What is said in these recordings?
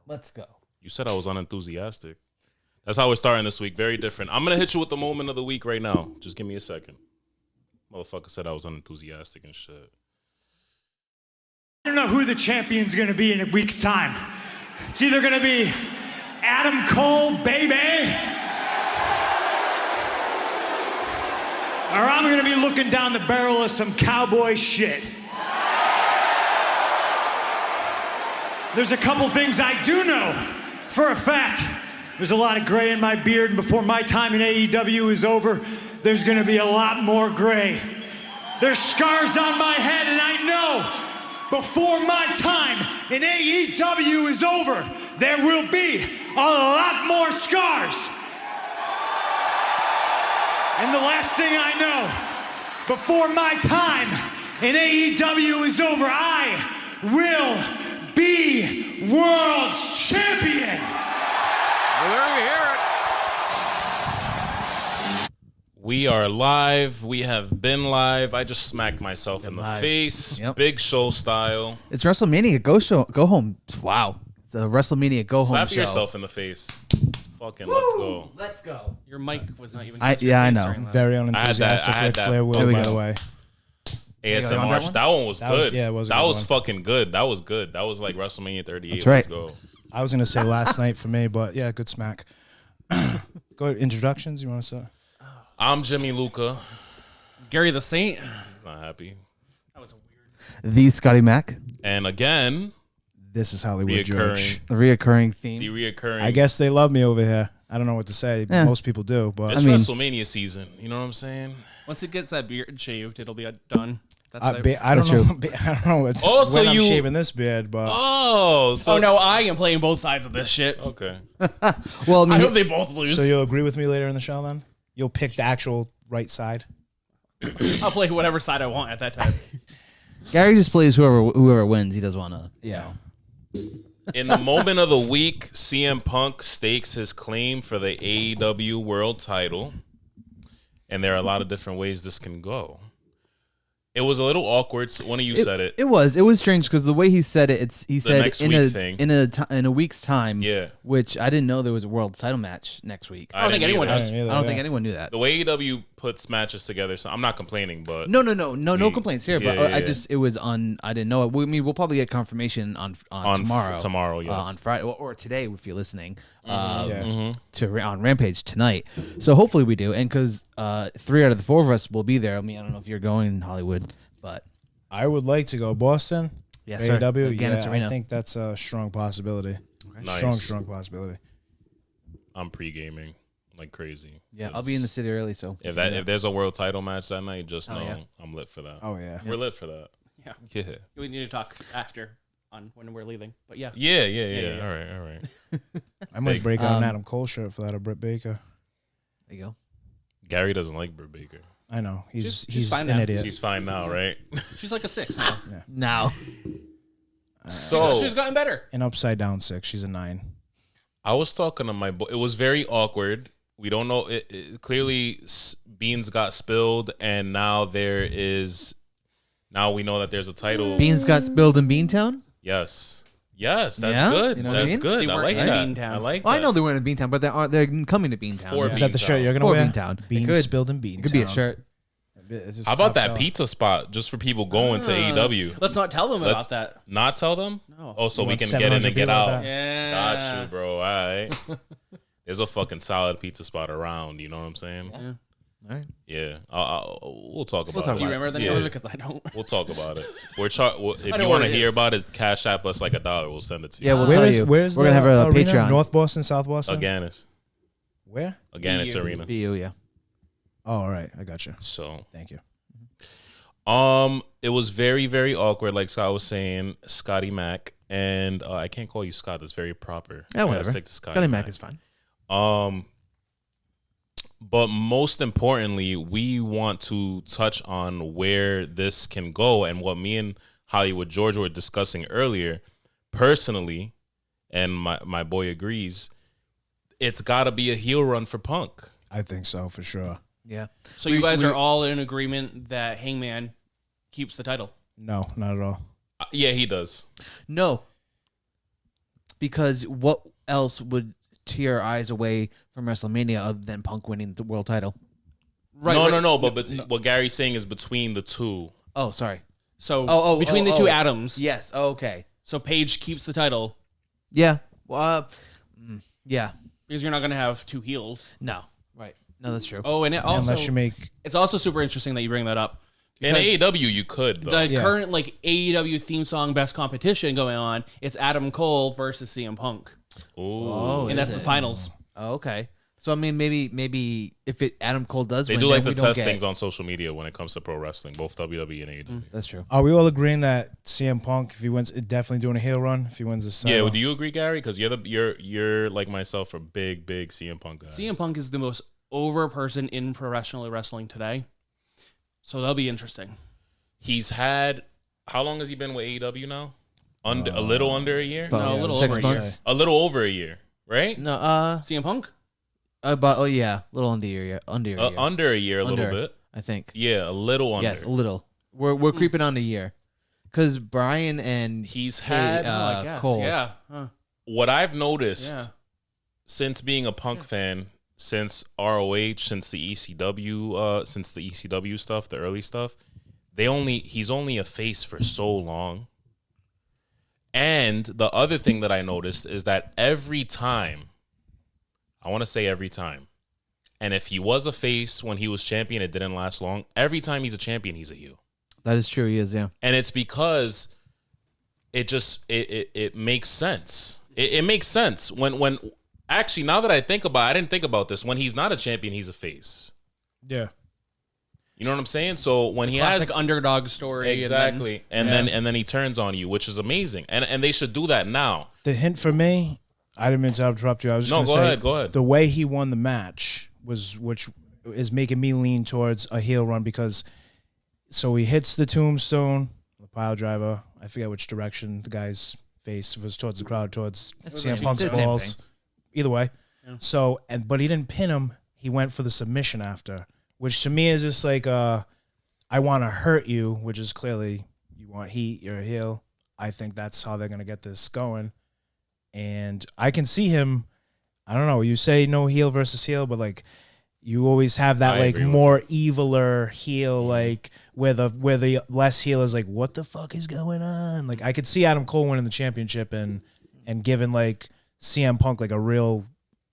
Let's go. You said I was unenthusiastic. That's how we're starting this week. Very different. I'm going to hit you with the moment of the week right now. Just give me a second. Motherfucker said I was unenthusiastic and shit. I don't know who the champion's going to be in a week's time. It's either going to be Adam Cole, baby, or I'm going to be looking down the barrel of some cowboy shit. There's a couple things I do know for a fact. There's a lot of gray in my beard, and before my time in AEW is over, there's going to be a lot more gray. There's scars on my head, and I know before my time in AEW is over, there will be a lot more scars. And the last thing I know, before my time in AEW is over, I will be world champion. Well, there you hear it. We are live. We have been live. I just smacked myself in the face. Yep. Big show style. It's WrestleMania. Go home. Wow. It's a WrestleMania go home Slap show. yourself in the face. Fucking let's go. Let's go. Your mic was not even. I know. Very unenthusiastic. I had Ric that. Flair will, There we by go. the way. ASMR. That one was good. It was a that good was one. fucking good. That was good. That was like WrestleMania 38. That's right. Let's go. I was going to say last night for me, but yeah, good smack. Go ahead. Introductions. You want to start? I'm Jimmy Luca. Gary the Saint. He's not happy. That was a weird. The Scotty Mac. And again, This is Hollywood George. reoccurring. The reoccurring theme. The reoccurring. I guess they love me over here. I don't know what to say. Yeah. Most people do, but it's I mean- WrestleMania season. You know what I'm saying? Once it gets that beard shaved, it'll be done. That's I it. don't That's know. true. I don't know what, Oh, so when I'm you- shaving this beard, but Oh, so Oh no, I am playing both sides of this shit. Okay. Well, I I mean, hope they both lose. so you'll agree with me later in the show. Then you'll pick the actual right side. I'll play whatever side I want at that time. Gary just plays whoever wins. He doesn't want to. Yeah. In the moment of the week, CM Punk stakes his claim for the AEW World title. And there are a lot of different ways this can go. It was a little awkward. So one of you said it. It was strange because the way he said it, he said next in week thing. in a week's time. Yeah. Which I didn't know there was a world title match next week. I don't think didn't anyone either. does. either, I don't yeah. think anyone knew that. The way AEW puts matches together, so I'm not complaining, but No complaints here. But Yeah, I yeah. just it was on. I didn't know it. I mean, we'll probably get confirmation on tomorrow. Tomorrow, yes. On Friday or today if you're listening. Yeah. On Rampage tonight. So hopefully we do, and because 3 out of the 4 of us will be there. I mean, I don't know if you're going in Hollywood, but I would like to go Boston. Yes, sir. AEW. Again, it's Yeah, Arena. I think that's a strong possibility. Nice. Strong possibility. I'm pre-gaming like crazy. yeah, I'll be in the city early. So If there's a world title match that night, just know yeah. I'm lit for that. Oh yeah. We're lit for that. Yeah. Yeah. We need to talk after on when we're leaving. But yeah. Yeah. All right. I might Big. break out an Adam Cole shirt for that or Britt Baker. there you go. Gary doesn't like Britt Baker. I know he's She's fine an now. idiot. She's fine now, right? She's like a 6 now. Now So She's gotten better. An upside down 6. She's a 9. I was talking to my boy. It was very awkward. We don't know. Clearly, beans got spilled, and now Now we know that there's a title. beans got spilled in Beantown. Yes, that's Yeah? good. You know what I That's mean? good. They I weren't like in that. Beantown. I like Well, that. I know they weren't in Beantown, but they're coming to Beantown. For Is that the shirt you're gonna For wear? Beantown. It Beans could. spilled in Beantown. It could be a shirt. How about that pizza spot just for people going to AEW? Let's not tell them Let's about that. Not tell them? No. Oh, so You we want can get in 700 and get people at out. that? Yeah. Got you, bro. All right. There's a fucking solid pizza spot around. You know what I'm saying? Yeah. All right. Yeah. We'll talk about talk it. Do you remember the name of it? Because I don't. We'll talk about it. If know you where want to it hear is. about it, cash app us like $1. We'll send it to you. Yeah, we'll tell you. Where's We're gonna have a arena? Patreon. North Boston, South Boston. Aganis Where? BU. Arena. BU, yeah. Oh, all right. I got you. So, Thank you. it was very, very awkward. Like Scott was saying, Scotty Mac, and I can't call you Scott. That's very proper. Yeah, I gotta whatever. stick to Scotty Mac is fine. But most importantly, we want to touch on where this can go and what me and Hollywood George were discussing earlier. Personally, and my boy agrees, it's got to be a heel run for Punk. I think so for sure. Yeah. So you guys are all in agreement that Hangman keeps the title. No, not at all. Yeah, he does. No. because what else would tear our eyes away from WrestleMania other than Punk winning the world title? Right. No. But what Gary's saying is between the two. Oh, sorry. So between the two Adams. Yes. Okay. So Paige keeps the title. Yeah. Yeah. Because you're not going to have two heels. No. Right. No, that's true. Oh, and it also, Unless you make it's also super interesting that you bring that up. In AEW, you could, though. The current AEW theme song best competition going on, it's Adam Cole versus CM Punk. Ooh. And that's the finals. Oh, okay. So I mean, maybe if Adam Cole does, They win, do like then to we don't test get- things on social media when it comes to pro wrestling, both WWE and AEW. That's true. Are we all agreeing that CM Punk, if he wins, definitely doing a heel run? If he wins this, Yeah, do you agree, Gary? Because you're like myself, a big CM Punk guy. CM Punk is the most over person in professional wrestling today. So that'll be interesting. He's had, how long has he been with AEW now? A little under a year? About No, a little 6 over a months. year. A little over a year, right? No, CM Punk? about a little under a year, Under a year, a little bit. I think. Yeah, a little under. Yes, a little. We're creeping on a year, because Brian and He's had, I guess. Cole. Yeah. Huh. what I've noticed Yeah. since being a Punk fan, since ROH, since the ECW stuff, the early stuff, he's only a face for so long. And the other thing that I noticed is that every time, and if he was a face when he was champion, it didn't last long. Every time he's a champion, he's a heel. That is true. He is. Yeah. And it's because it just it makes sense. It makes sense when actually, now that I think about it, I didn't think about this. When he's not a champion, he's a face. Yeah. You know what I'm saying? So when he Classic has underdog story. exactly, and then he turns on you, which is amazing. And they should do that now. The hint for me, I didn't mean to interrupt you. I was just No, gonna say, go ahead. The way he won the match which is making me lean towards a heel run, because so he hits the tombstone, the pile driver. I forget which direction the guy's face was, towards the crowd, towards CM Punk's the same balls. thing. Either way. Yeah. So but he didn't pin him. He went for the submission after, which to me is just like I want to hurt you, which is clearly you want heat, you're a heel. I think that's how they're gonna get this going. And I can see him. I don't know. You say no heel versus heel, but like you always have that I like agree with more eviler heel, like where the less heel is like, what the fuck is going on? Like I could see Adam Cole winning the championship and giving like CM Punk like a real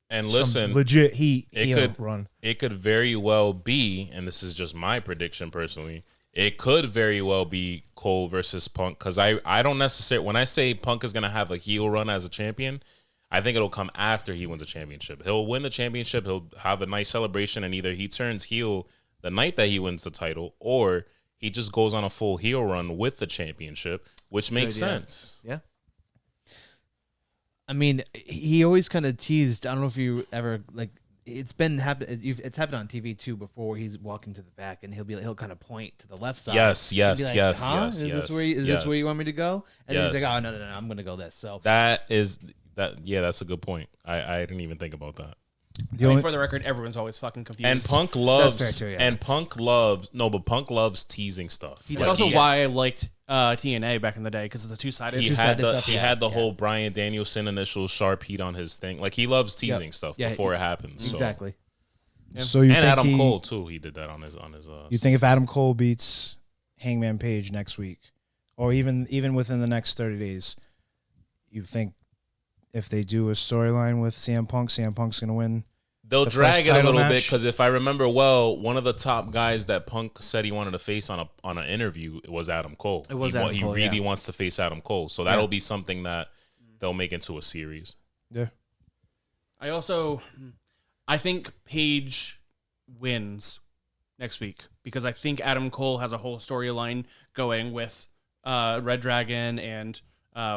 And some listen, legit heel could run. It could very well be, and this is just my prediction personally, it could very well be Cole versus Punk, because I don't necessarily, when I say Punk is going to have a heel run as a champion, I think it'll come after he wins the championship. He'll win the championship, he'll have a nice celebration, and either he turns heel the night that he wins the title, or he just goes on a full heel run with the championship, which makes idea. sense. Yeah. I mean, he always kind of teased. I don't know if you ever like. It's happened on TV too before, where he's walking to the back and he'll kind of point to the left side. Yes, and be like, huh? yes. Is this where you want me to go? And then he's Yes. like, oh no, I'm gonna go this. So That's a good point. I didn't even think about that. For the record, everyone's always fucking confused. And Punk loves fair too, yeah. and Punk loves but Punk loves teasing stuff. It's Like, also he- why I liked TNA back in the day, because it's a two-sided. he two-sided had the stuff, he yeah, had the yeah. whole Bryan Danielson initials sharp heat on his thing. Like he loves teasing stuff Yeah, before it happens. So. exactly. So you And think Adam Cole too. He did that on his. You think if Adam Cole beats Hangman Page next week, or even within the next 30 days, you think if they do a storyline with CM Punk's going to win? they'll the drag first it a title little bit, match? because if I remember well, one of the top guys that Punk said he wanted to face on an interview was Adam Cole. It was he, Adam he Cole, really yeah. wants to face Adam Cole, so that'll be something that they'll make into a series. Yeah. I think Paige wins next week, because I think Adam Cole has a whole storyline going with Red Dragon and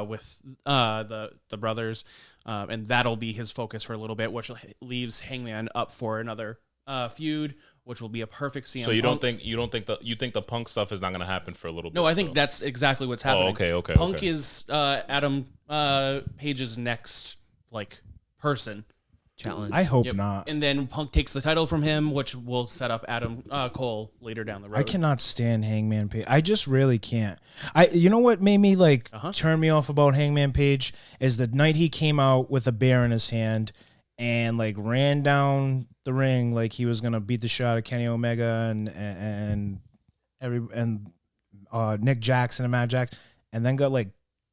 with the brothers, and that'll be his focus for a little bit, which leaves Hangman up for another feud, which will be a perfect CM. So you Punk. don't think the Punk stuff is not going to happen for a little bit? No, I think still? that's exactly what's happening. okay. Punk is Adam Page's next person. challenge. I hope Yep. not. And then Punk takes the title from him, which will set up Adam Cole later down the road. I cannot stand Hangman Page. I just really can't. You know what made me turn me off about Hangman Page is the night he came out with a bear in his hand and like ran down the ring like he was gonna beat the shot of Kenny Omega and Nick Jackson and Matt Jackson, and then got like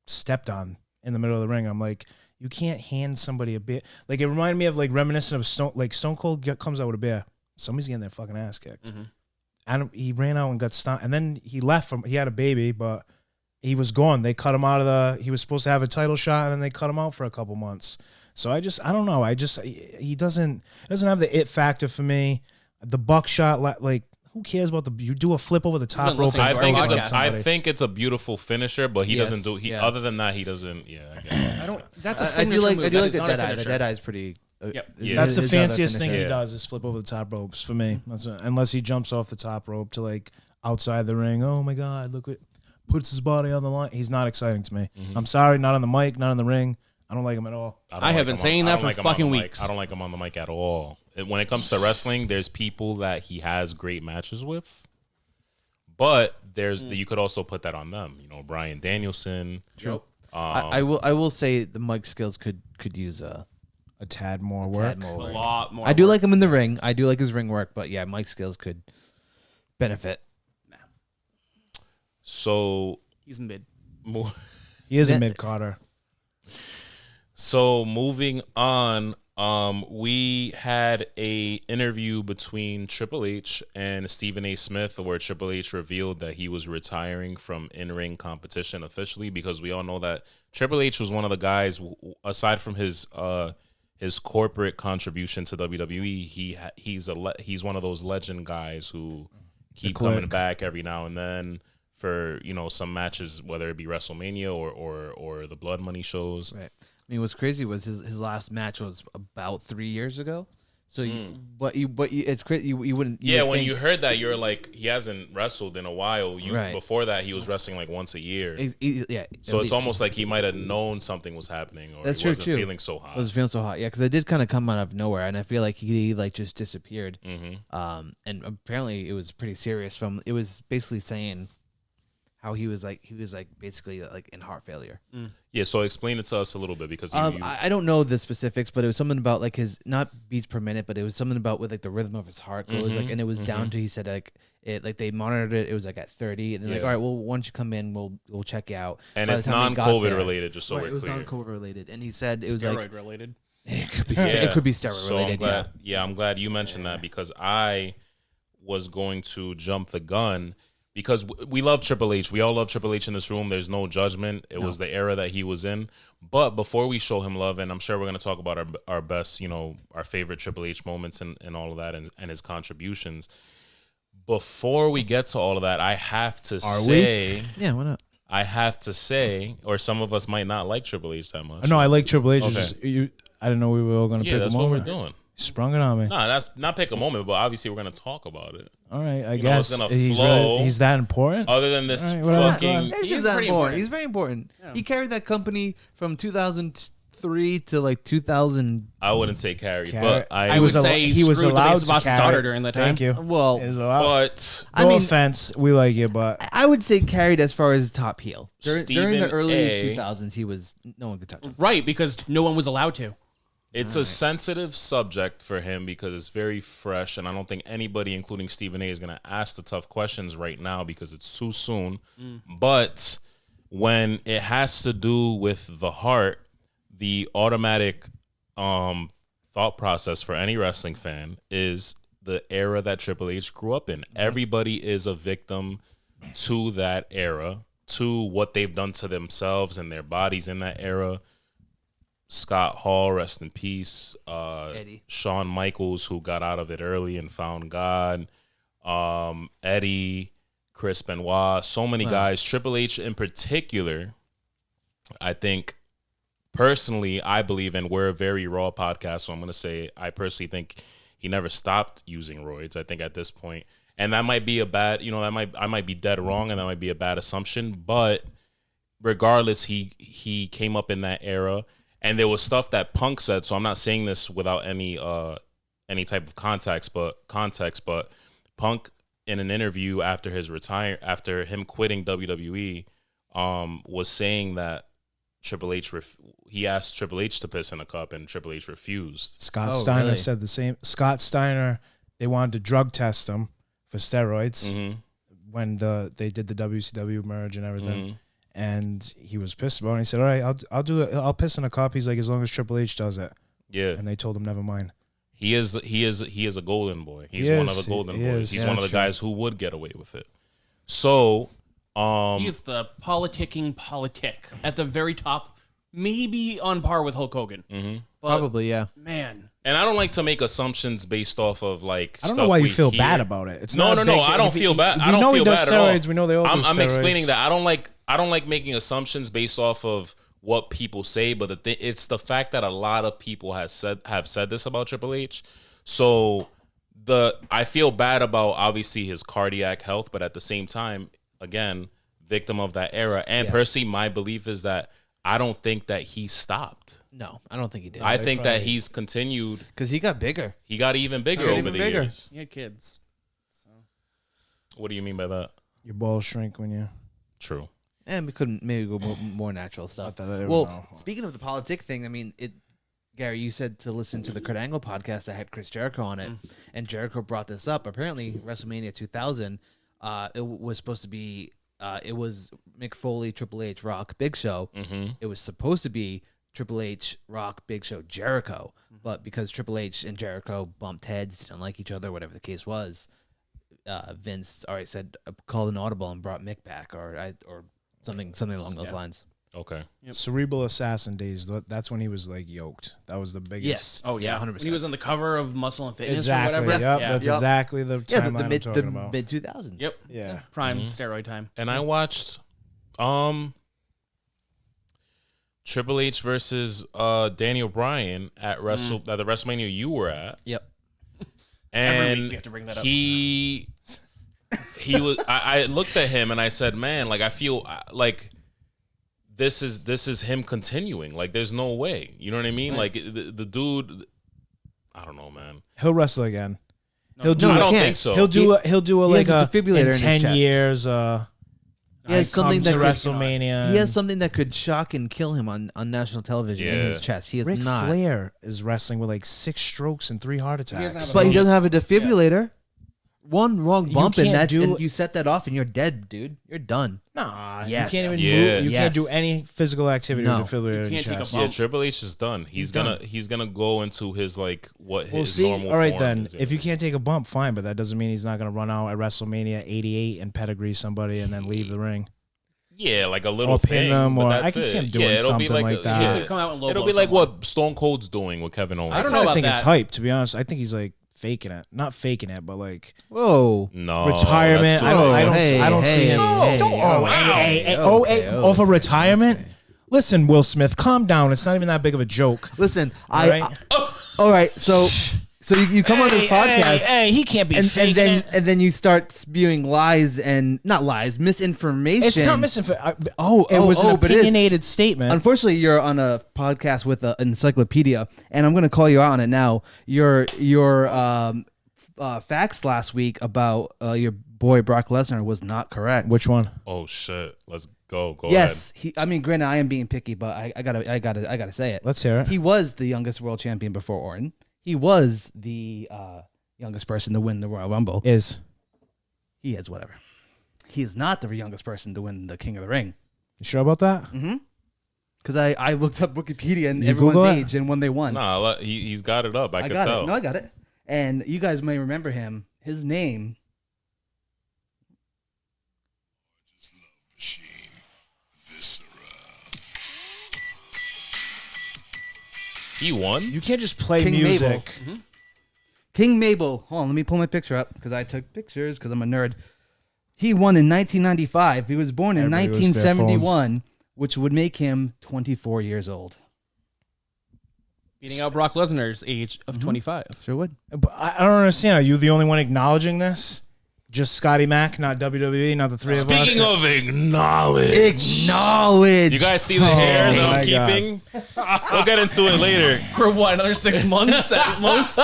stepped on in the middle of the ring. I'm like, you can't hand somebody a beer. Like, it reminded me of like reminiscent of Stone Cold comes out with a beer. Somebody's getting their fucking ass kicked. And he ran out and got stomped. And then he left he had a baby, but he was gone. They cut him out of he was supposed to have a title shot, and then they cut him out for a couple months. So I don't know. He doesn't have the it factor for me. The buckshot, like, who cares about you do a flip over the top rope? I think it's a beautiful finisher, but he doesn't do. Other than that, he doesn't. Yeah, I don't. That's a I do signature like move. I do like That the is not a Deadeye. The finisher. Deadeye's pretty. Yep. That's the his fanciest other thing he finisher. does is flip over the top ropes for me. Unless he jumps off the top rope to like outside the ring. Oh my God, look what puts his body on the line. He's not exciting to me. I'm sorry, not on the mic, not in the ring. I don't like him at all. I have been saying that for fucking weeks. I don't like him on the mic at all. When it comes to wrestling, there's people that he has great matches with, but you could also put that on them. You know, Bryan Danielson. True. I will say the mic skills could use a tad more work. A lot more. I do work. like him in the ring. I do like his ring work, but yeah, mic skills could benefit. So He's mid. He is a mid Carter. So moving on, we had a interview between Triple H and Stephen A. Smith where Triple H revealed that he was retiring from in-ring competition officially, because we all know that Triple H was one of the guys, aside from his corporate contribution to WWE, he's one of those legend guys who keep coming back every now and then for, you know, some matches, whether it be WrestleMania or the Blood Money shows. Right. I mean, what's crazy was his last match was about 3 years ago. So, it's crazy. You wouldn't. When you heard that, you're like, he hasn't wrestled in a while. Before that, he was wrestling like once a year. So it's almost like he might have known something was happening, or That's he true wasn't too. feeling so hot. I was feeling so hot, yeah, because it did kind of come out of nowhere, and I feel like he like just disappeared. And apparently it was pretty serious. It was basically saying how he was basically like in heart failure. Yeah, so explain it to us a little bit, because I don't know the specifics, but it was something about like his not beats per minute, but it was something about with like the rhythm of his heart goes like, and it was down to, he said like it, like they monitored it, it was like at 30, and they're like, all right, well, once you come in, we'll check you out. And By it's the time he got non-COVID there- related, just so right, we're it was clear. non-COVID related, and he said it was Steroid like related. it could be steroid So related. I'm glad you mentioned that, because I was going to jump the gun, because we love Triple H. We all love Triple H in this room. There's no judgment. It was the era that he was in. But before we show him love, and I'm sure we're going to talk about our best, you know, our favorite Triple H moments and all of that, and his contributions. Before we get to all of that, I have to say, Yeah, why not? I have to say, or some of us might not like Triple H that much. No, I like Triple H. Okay. It's just, I didn't know we were all going to Yeah, pick that's a what we're moment. doing. Sprung it on me. No, that's not pick a moment, but obviously we're going to talk about it. All right, I You know, it's guess gonna he's flow. he's that important. Other than this All right, whatever. fucking... He's He's that pretty important. important. He's very important. Yeah. He carried that company from 2003 to like 2000. I wouldn't say carried, Carrot. but I I would was say he was screwed the allowed base to boss's carry. daughter during that time. Thank you. Well, He was allowed. But I No mean- offense, we like you, but I would say carried as far as top heel. During the Stephen early A. 2000s, he was no one could touch him. Right, because no one was allowed to. it's a sensitive subject for him, because it's very fresh, and I don't think anybody, including Stephen A., is going to ask the tough questions right now because it's too soon. But when it has to do with the heart, the automatic thought process for any wrestling fan is the era that Triple H grew up in. Everybody is a victim to that era, to what they've done to themselves and their bodies in that era. Scott Hall, rest in peace. Eddie. Shawn Michaels, who got out of it early and found God. Eddie, Chris Benoit, so many guys. Triple H in particular, I think, personally, I believe, and we're a very raw podcast, so I'm going to say I personally think he never stopped using roids. I think at this point, and that might be a bad, you know, I might be dead wrong, and that might be a bad assumption, but regardless, he came up in that era. And there was stuff that Punk said, so I'm not saying this without any type of context, but Punk in an interview after him quitting WWE, was saying that Triple H he asked Triple H to piss in a cup, and Triple H refused. Scott Steiner said the same. Scott Steiner, they wanted to drug test him for steroids when they did the WCW merge and everything, and he was pissed about it. He said, "All right, I'll do it. I'll piss in a cup." He's like, "As long as Triple H does it." Yeah, and they told him, "Never mind." He is a golden boy. He's one of the golden boys. He's one of the guys who would get away with it. So, he is the politicking politic at the very top, maybe on par with Hulk Hogan. Probably, yeah. Man. And I don't like to make assumptions based off of like. I don't know why you feel bad about it. It's no. I don't feel bad. I don't feel bad at all. We know they all. I'm explaining that I don't like making assumptions based off of what people say, but it's the fact that a lot of people have said this about Triple H. So I feel bad about obviously his cardiac health, but at the same time, again, victim of that era. And personally, my belief is that I don't think that he stopped. No, I don't think he did. I think that he's continued because he got bigger. He got even bigger over the years. He had kids. So. What do you mean by that? Your balls shrink when you. True. And we couldn't maybe go more natural stuff. Speaking of the politic thing, I mean, Gary, you said to listen to the Kurt Angle podcast that had Chris Jericho on it, and Jericho brought this up. Apparently, WrestleMania 2000, it was supposed to be, it was Mick Foley, Triple H, Rock, Big Show. It was supposed to be Triple H, Rock, Big Show, Jericho, but because Triple H and Jericho bumped heads, didn't like each other, whatever the case was, Vince said called an audible and brought Mick back, or something along those lines. Okay. Yep. Cerebral Assassin days. That's when he was like yoked. That was the biggest. Yes. Oh yeah. 100%. When he was on the cover of Muscle and Fitness exactly. or whatever. Yep. That's exactly the timeline I'm talking about. Mid 2000s. Yep. Yeah. Prime steroid time. And I watched, Triple H versus Daniel Bryan at the WrestleMania you were at. Yep. And every week we have to bring that up. He was. I looked at him and I said, "Man, like I feel like this is him continuing. Like there's no way. You know what I mean? Like the dude. I don't know, man. He'll wrestle again. I don't think so. He'll do a defibrillator in his 10 chest. years. He has something that WrestleMania. He has something that could shock and kill him on national television in his chest. He is Ric not. Flair is wrestling with like 6 strokes and 3 heart attacks. But he doesn't have a defibrillator. Yeah. One wrong bump and and you set that off and you're dead, dude. You're done. Nah, yes. You can't even move. You can't do any physical activity with defibrillator in your chest. Yeah, Triple H is done. He's gonna go into his normal all right form then. is. If you can't take a bump, fine, but that doesn't mean he's not gonna run out at WrestleMania 88 and pedigree somebody and then leave the ring. Yeah, like a little or pin thing, them, but or that's I can see him doing it'll something be like that. Yeah. He could come out and It'll be like what Stone Cold's doing with Kevin Owens. I don't know about think that. it's hype, to be honest. I think he's like faking it, not faking it, but like whoa, no retirement. I don't see him. Off of retirement. Listen, Will Smith, calm down. It's not even that big of a joke. Listen, all right, so you come on this podcast. Hey, he can't be faking it. And then you start spewing lies and not lies, misinformation. It's not misinformation. It was an but opinionated statement. Unfortunately, you're on a podcast with an encyclopedia, and I'm going to call you out on it now. Your facts last week about your boy Brock Lesnar was not correct. Which one? Oh shit! Let's go. Go yes, ahead. I mean, granted, I am being picky, but I gotta say it. Let's hear it. He was the youngest world champion before Orton. He was the youngest person to win the Royal Rumble. He is whatever. He is not the youngest person to win the King of the Ring. You sure about that? Mm-hmm. Because I looked up Wikipedia and everyone's age and when they won. Nah, he's got it up. I can tell. No, I got it. And you guys may remember him. His name. He won? You can't just play King music. Mabel. Mm-hmm. King Mabel. Hold on, let me pull my picture up because I took pictures because I'm a nerd. He won in 1995. He was born in 1971, which would make him 24 years old. Beating out Brock Lesnar's age of 25. Sure would. But I don't understand. Are you the only one acknowledging this? Just Scotty Mac, not WWE, not the three of us. Speaking of acknowledge. Acknowledge. You guys see the hair that my I'm keeping? We'll get into it later. For what, another 6 months at most?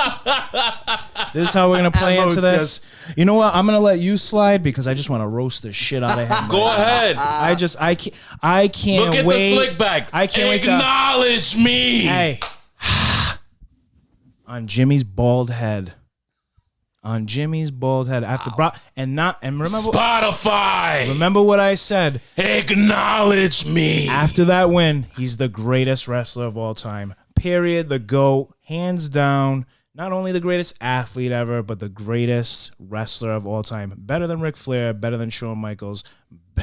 This is how we're gonna play At into most, this. You know what? I'm gonna let you slide because I just want to roast the shit out of him. Go ahead. I can't Look at wait. the slick back. I can't wait to acknowledge me. Hey, on Jimmy's bald head. On Jimmy's bald head after and remember Spotify. remember what I said. Acknowledge me. After that win, he's the greatest wrestler of all time. Period. The GOAT, hands down. Not only the greatest athlete ever, but the greatest wrestler of all time. Better than Ric Flair, better than Shawn Michaels,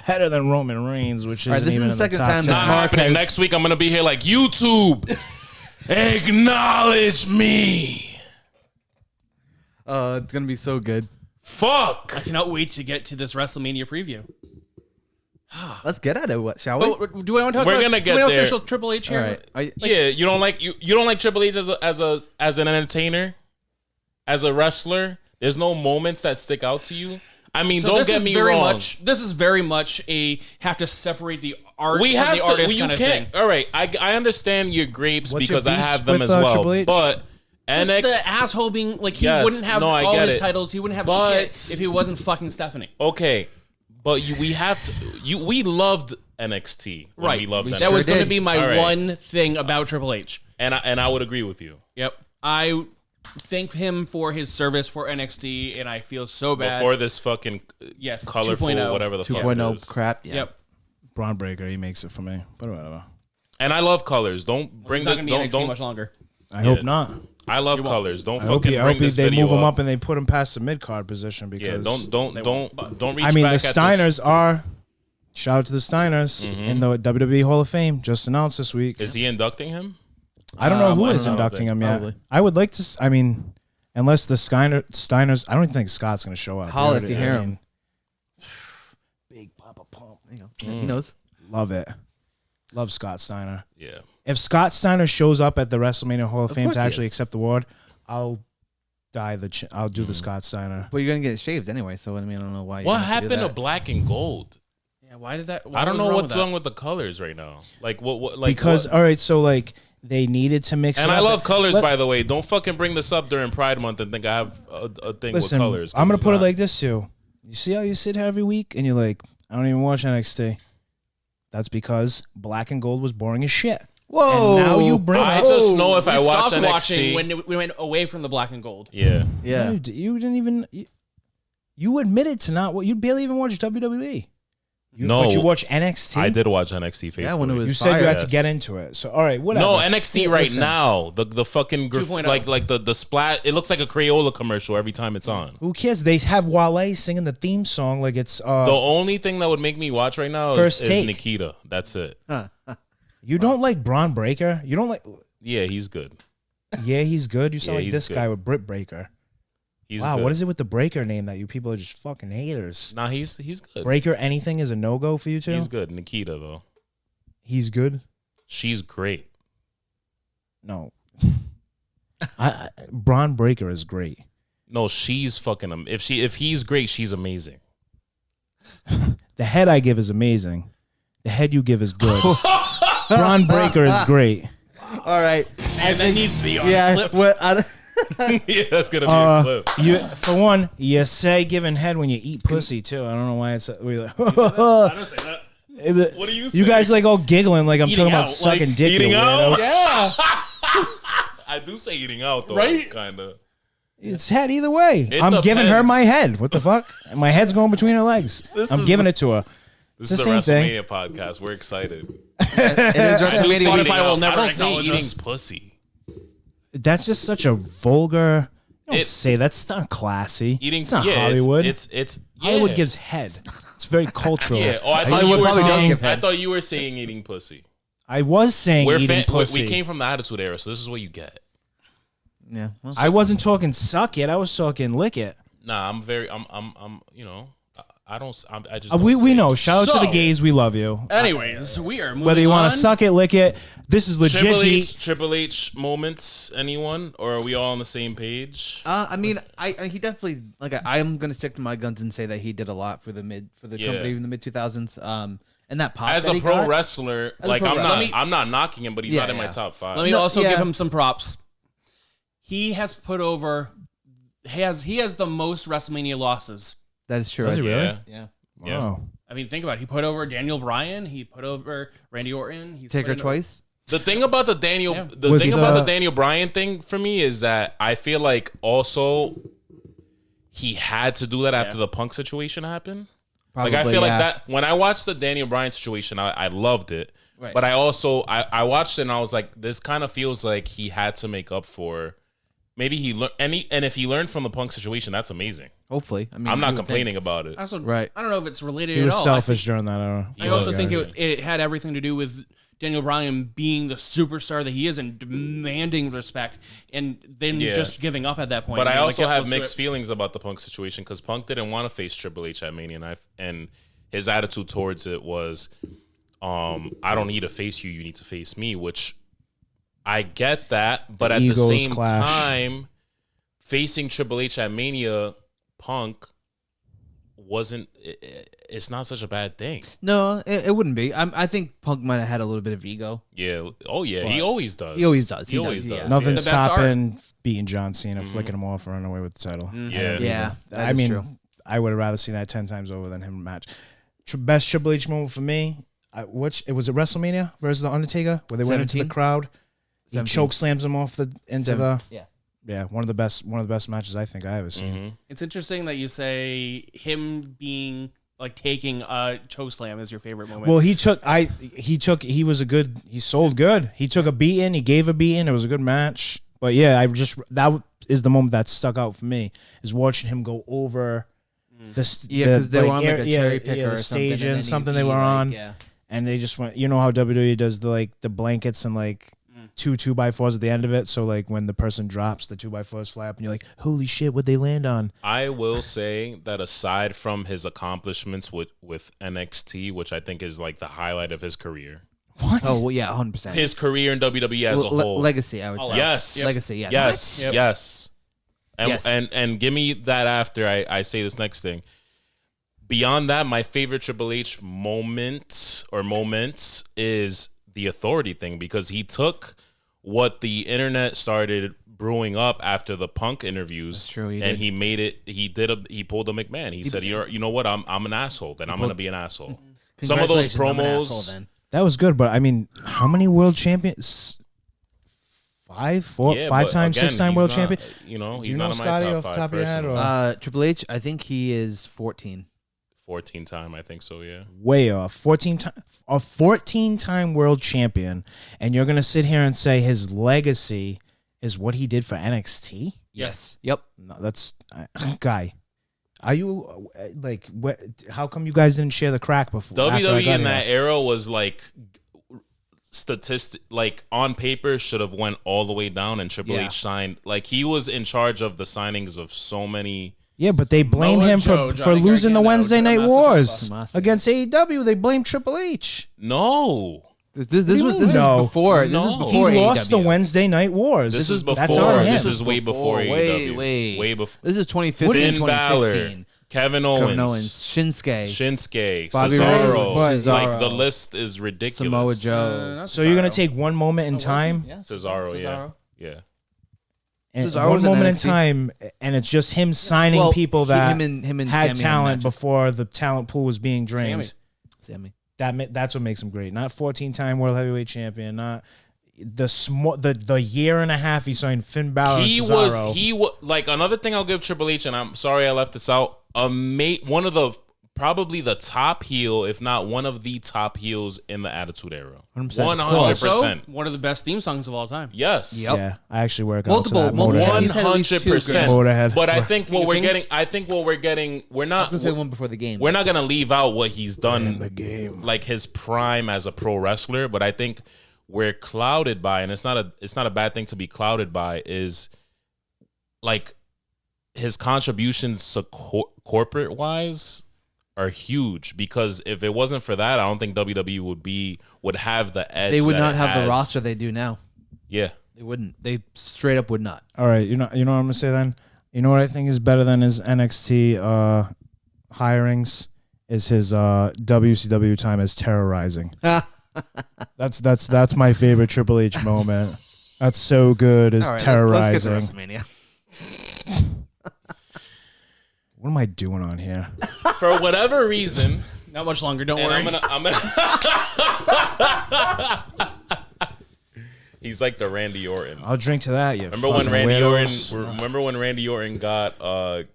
better than Roman Reigns, which isn't this is even the in the second top time 10. this Not happening. Marquez- Next week, I'm going to be here like YouTube. Acknowledge me. It's gonna be so good. Fuck. I cannot wait to get to this WrestleMania preview. Let's get at it. Shall we? Oh, do I want to talk We're about gonna get do we there. official Triple H here? All right. Yeah, you don't like Triple H as an entertainer, as a wrestler. There's no moments that stick out to you. I mean, So don't this get is me very wrong. This is very much a have to separate the art We from have the to. artist You kind of can't. thing. All right, I understand your grapes What's your because I beef have them with, as Triple well. H? But Just NXT. the asshole being like he Yes, wouldn't have no, I all get his it. titles. He wouldn't have But- shit if he wasn't fucking Stephanie. Okay, but we have to. We loved NXT. When Right. We loved NXT. That was going to did. be my All right. one thing about Triple H. And I would agree with you. Yep. I thank him for his service for NXT, and I feel so bad. Before this fucking Yes, colorful 2.0. whatever the fuck it 2.0 is. crap. Yeah. Yep. Braun Breaker, he makes it for me. But whatever. And I love colors. Don't bring It's the not going to be NXT don't. much longer. I hope not. I love colors. Don't I hope, fucking bring this they video move him up. up and they put him past the mid card position Yeah, because don't reach I mean back the at Steiners this. are shout out to the Steiners in the WWE Hall of Fame just announced this week. Is he inducting him? I don't know who I is don't know. inducting him yet. Probably. I would like to. I mean, unless the Steiners, I don't think Scott's going to show up. Holla if already- you hear I him. mean, Big Papa Pump. He knows. Love it. Love Scott Steiner. Yeah. If Scott Steiner shows up at the WrestleMania Hall of Fame course to he actually is. accept the award, I'll I'll do the Scott Steiner. But you're gonna get it shaved anyway. So I mean, I don't know why. What you have happened to that. black and gold? Yeah, why does that? I don't know what's with wrong with the colors right now. Like what? Like Because what? all right, so like they needed to mix. And it I up. love colors, Let's- by the way. Don't fucking bring this up during Pride Month and think I have a thing Listen, with colors. 'cause I'm gonna it's put it not. like this too. You see how you sit here every week and you're like, I don't even watch NXT. That's because black and gold was boring as shit. Whoa! And now you bring I up. just know if We I watch stopped NXT. watching when we went away from the black and gold. Yeah. Yeah. You didn't even. You admitted to not what you barely even watch WWE. No. But you watch NXT. I did watch NXT faithfully. Yeah, when it was You said you fire, had to yes. get into it. So all right, whatever. No, NXT right Listen, now. The fucking 2.0. like the splat. It looks like a Crayola commercial every time it's on. Who cares? They have Wale singing the theme song like it's. The only thing that would make me watch right now First is Take. Nikita. That's it. You don't like Braun Breaker. You don't like. Yeah, he's good. Yeah, he's good. You sound Yeah, like he's this good. guy with Britt Breaker. He's Wow, good. what is it with the Breaker name that you people are just fucking haters? Nah, he's good. Breaker anything is a no go for you two. He's good. Nikita though. He's good. She's great. No, Braun Breaker is great. No, she's fucking. If he's great, she's amazing. The head I give is amazing. The head you give is good. Braun Breaker is great. All right. And that needs to be on Yeah. clip. What? Yeah, that's gonna be a clip. You, for one, you say giving head when you eat pussy too. I don't know why it's we're like. I don't say that. What do you You guys like all giggling like I'm Eating talking about out, sucking like dick. you eating out? weirdos. Yeah. I do say eating out though, Right? kind of. It's head either way. It I'm giving her depends. my head. What the fuck? And my head's going between her legs. I'm giving it to her. This It's is the the same thing. WrestleMania podcast. We're excited. It is WrestleMania Spotify week. will never I don't say acknowledge eating us. pussy. That's just such a vulgar. Don't It- say that's not classy. Eating. It's not yeah, Hollywood. It's yeah. Hollywood gives head. It's very cultural. Yeah. Oh, I thought Hollywood you were probably does saying. give I head. thought you were saying eating pussy. I was saying eating pussy. We came from the Attitude Era, so this is what you get. Yeah. Well, I wasn't talking suck it. I was talking lick it. Nah, I'm very. I'm. You know, I just don't we see know. it. Shout out to the So- gays. We love you. Anyways, we are moving Whether you want on. to suck it, lick it. This is legit heat. Triple H moments. Anyone, or are we all on the same page? I mean, he definitely I'm gonna stick to my guns and say that he did a lot for the company in the mid 2000s. And that pop As that a he pro got, wrestler, a like pro wrestler. I'm not knocking him, but he's not in my top 5. Let me No, also yeah. give him some props. He has put over. He has the most WrestleMania losses. that is true. Does he really? Yeah. Yeah. Yeah. Wow. I mean, think about it. He put over Daniel Bryan. He put over Randy Orton. He's Taker put in- twice. The thing about the Daniel, Yeah. Was thing the- about the Daniel Bryan thing for me is that I feel like also he had to do that after the Punk situation happened. Probably, Like I feel yeah. like that when I watched the Daniel Bryan situation, I loved it. Right. But I also I watched it and I was like, this kind of feels like he had to make up for. Maybe he learned, and if he learned from the Punk situation, that's amazing. Hopefully, I mean, I'm you not would complaining about it. Also, Right. I don't know if it's related He at was all. selfish during that era. I also think it had everything to do with Daniel Bryan being the superstar that he is and demanding respect, and then Yeah. just giving up at that point. But I Like, also yeah, have let's do mixed it. feelings about the Punk situation because Punk didn't want to face Triple H at Mania, and his attitude towards it was, "I don't need to face you; you need to face me." Which I get that, but at the egos same clash. time, facing Triple H at Mania, Punk wasn't. It's not such a bad thing. No, it wouldn't be. I think Punk might have had a little bit of ego. Yeah. Oh yeah. He always does. He always does. He He always does, does. yeah. Nothing's The best stopping beating John Cena, flicking him off, and running away with the title. Yeah. Yeah, that I is mean, true. I would have rather seen that 10 times over than him match. Best Triple H moment for me. It was it WrestleMania versus the Undertaker where they went into the 17? crowd. He 17. choke slams him off into Yeah. one of the best matches I think I ever seen. Mhm. It's interesting that you say him being like taking a choke slam is your favorite moment. Well, he sold good. He took a beating. He gave a beating. It was a good match. But yeah, that is the moment that stuck out for me is watching him go over this. Yeah, because they were on like a cherry picker or the something. stage and then and something he'd they be were like, on, Yeah. and they just went. You know how WWE does the blankets and like two 2x4s at the end of it. So like when the person drops, the 2x4s fly up, and you're like, "Holy shit! What'd they land on?" I will say that aside from his accomplishments with NXT, which I think is like the highlight of his career, What? Oh well, yeah, 100%. his career in WWE as a whole, Legacy, I would say. yes, Legacy, yes. yes, Yep. yes, and, Yes. and give me that after I say this next thing. Beyond that, my favorite Triple H moments is the authority thing because he took what the internet started brewing up after the Punk interviews. That's true, he and did. he made it. He pulled a McMahon. He said, "You know what? I'm an asshole. Then I'm gonna be an asshole." Some of those Congratulations, I'm an asshole, promos. then. That was good, but I mean, how many world champions? 5, 4, Yeah, 5 but times, again, 6-time he's world not- champion. You know, Do he's you know, not in my Scotty, top off the 5 top of your head, personally. or- Triple H, I think he is 14. 14 time, I think so. Yeah. Way off. 14-time world champion, and you're gonna sit here and say his legacy is what he did for NXT? Yes. Yep. No, that's guy. Are you like what? How come you guys didn't share the crack before? after I WWE got in here? that era was like like on paper should have went all the way down, and Triple Yeah. H signed. Like he was in charge of the signings of so many. Yeah, but they blame Samoa him Joe, for Johnny losing the Gargano, Wednesday Night Tommaso Wars Ciampa. against AEW. They blame Triple H. No, This do you was mean? this No. is before. This No. is before He lost the AEW. Wednesday Night Wars. this is That's before. on him. This is way before Way, AEW. Way before. This is 2015, Finn Balor, 2016. Kevin Owens, Kevin Owens, Shinsuke, Shinsuke, Bobby Cesaro. Ray, Like the list is ridiculous. Samoa Joe. So you're gonna take one moment in time, Cesaro, yeah. and Cesaro one was in moment in NXT. time, and it's just him signing Well, people that him and had Sammy talent matches. before the talent pool was being drained. Sammy. That's what makes him great. Not 14-time world heavyweight champion. Not the year and a half he signed Finn Balor and Cesaro. He was like another thing I'll give Triple H, and I'm sorry I left this out. One of the probably the top heel, if not one of the top heels in the Attitude Era. 100%. 100%. one of the best theme songs of all time. Yes. Yep. Yeah, I actually work Multiple- out to that. multiple- Motorhead. He's had at least 100%. Motorhead. But I think what we're Kings? getting, we're I not. was gonna say one before the game. We're not gonna leave out what he's done, like his prime as a pro wrestler. But I think we're clouded by, and it's not a bad thing to be clouded by, is like his contributions to corporate wise are huge, because if it wasn't for that, I don't think WWE would have the edge. They would that not it have has. the roster they do now. Yeah. They wouldn't. They straight up would not. All right, you know what I'm gonna say then. You know what I think is better than his NXT hirings is his WCW time as terrorizing. That's my favorite Triple H moment. That's so good as All right, terrorizing. let's get to WrestleMania. What am I doing on here? For whatever reason, Not much longer. Don't and worry. I'm gonna He's like the Randy Orton. I'll drink to that. You Remember when fucking Randy weirdos. Orton? Remember when Randy Orton got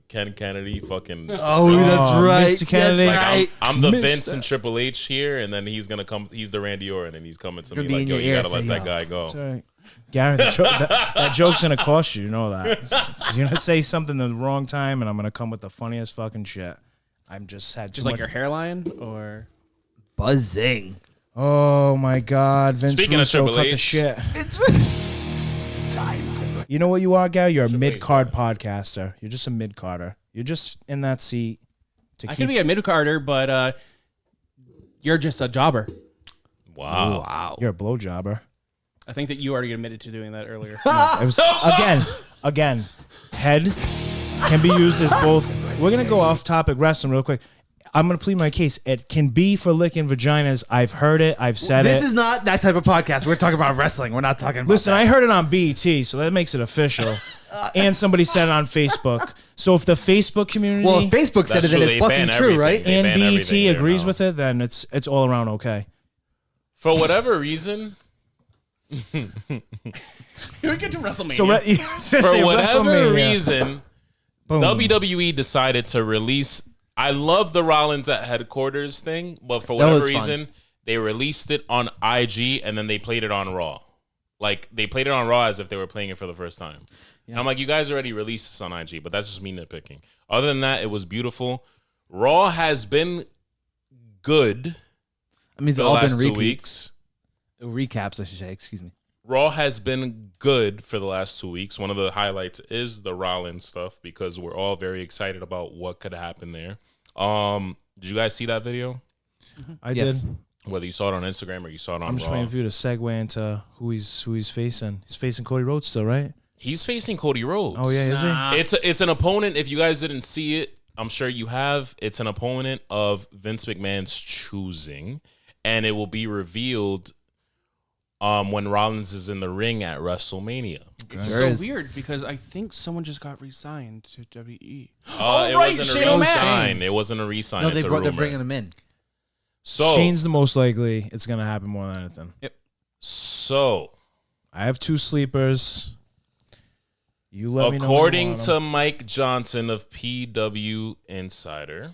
Ken Kennedy fucking? Oh, that's right. Mr. Kennedy. Like, Right. I'm the Mr. Vince and Triple H here, and then he's gonna come. He's the Randy Orton, and he's coming to me Gonna be like, in "Yo, your you ear, gotta let say, that yo. guy go." It's all right. Gary, that joke's gonna cost you. You know that. You're gonna say something the wrong time, and I'm gonna come with the funniest fucking shit. I'm just had too Just like much. your hairline, or Buzzing. Oh my God, Vince Speaking of Russo, Triple cut the H. shit. You know what you are, Gary? You're a Triple H, mid-card podcaster. You're just a mid-carder. You're just in that seat to I keep. could be a mid-carder, but you're just a jobber. Wow. You're a blowjobber. I think that you already admitted to doing that earlier. It was again. Head can be used as both. We're gonna go off topic wrestling real quick. I'm gonna plead my case. It can be for licking vaginas. I've heard it. I've said This it. is not that type of podcast. We're talking about wrestling. We're not talking about Listen, that. I heard it on BET, so that makes it official. And somebody said it on Facebook. So if the Facebook community Well, if Facebook said That's it, then true. it's They fucking ban true, everything. right? They and ban BET everything there agrees now. with it, then it's all around okay. For whatever reason, Here we get to WrestleMania. So for whatever reason, Boom. WWE decided to release. I love the Rollins at headquarters thing, but for That whatever was fun. reason, they released it on IG and then they played it on Raw. Like, they played it on Raw as if they were playing it for the first time. And I'm like, you guys already released this on IG, but that's just me nitpicking. Other than that, it was beautiful. Raw has been good I mean, it's for the all last been 2 repeats. weeks. Recaps, I should say. Excuse me. Raw has been good for the last 2 weeks. One of the highlights is the Rollins stuff because we're all very excited about what could happen there. Did you guys see that video? I Yes. did. Whether you saw it on Instagram or you saw it on I'm just Raw. waiting for you to segue into who he's facing. He's facing Cody Rhodes still, right? He's facing Cody Rhodes. Oh yeah, is he? It's an opponent. If you guys didn't see it, I'm sure you have. It's an opponent of Vince McMahon's choosing, and it will be revealed when Rollins is in the ring at WrestleMania. It's There so is. weird because I think someone just got re-signed to WWE. It right, wasn't Shane a O'Mac. re-sign. It wasn't a re-sign. No, It's a they're rumor. bringing him in. So, Shane's the most likely. It's gonna happen more than anything. so I have two sleepers. You let me know. according to Mike Johnson of PW Insider,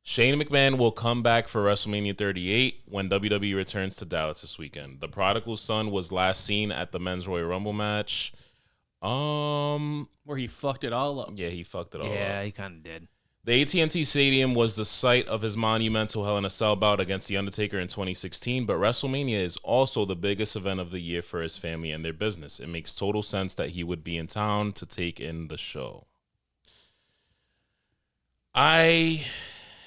Shane McMahon will come back for WrestleMania 38 when WWE returns to Dallas this weekend. The prodigal son was last seen at the Men's Royal Rumble match. Where he fucked it all up. Yeah, he fucked it all Yeah, up. he kind of did. The AT&T Stadium was the site of his monumental Hell in a Cell bout against The Undertaker in 2016, but WrestleMania is also the biggest event of the year for his family and their business. It makes total sense that he would be in town to take in the show. I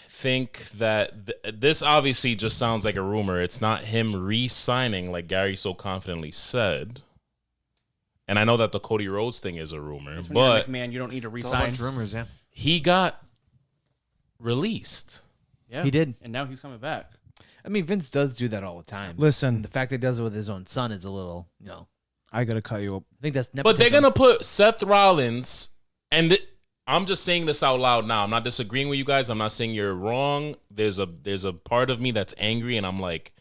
think that this obviously just sounds like a rumor. It's not him re-signing like Gary so confidently said. And I know that the Cody Rhodes thing is a rumor, When but you're McMahon, you don't need to It's all a bunch re-sign. of rumors, yeah. he got released. Yeah, He did. and now he's coming back. I mean, Vince does do that all the time. Listen, The fact that he does it with his own son is a little, I gotta cut you up. I think that's nepotism. But they're gonna put Seth Rollins, and I'm just saying this out loud now. I'm not disagreeing with you guys. I'm not saying you're wrong. There's a part of me that's angry, and I'm like,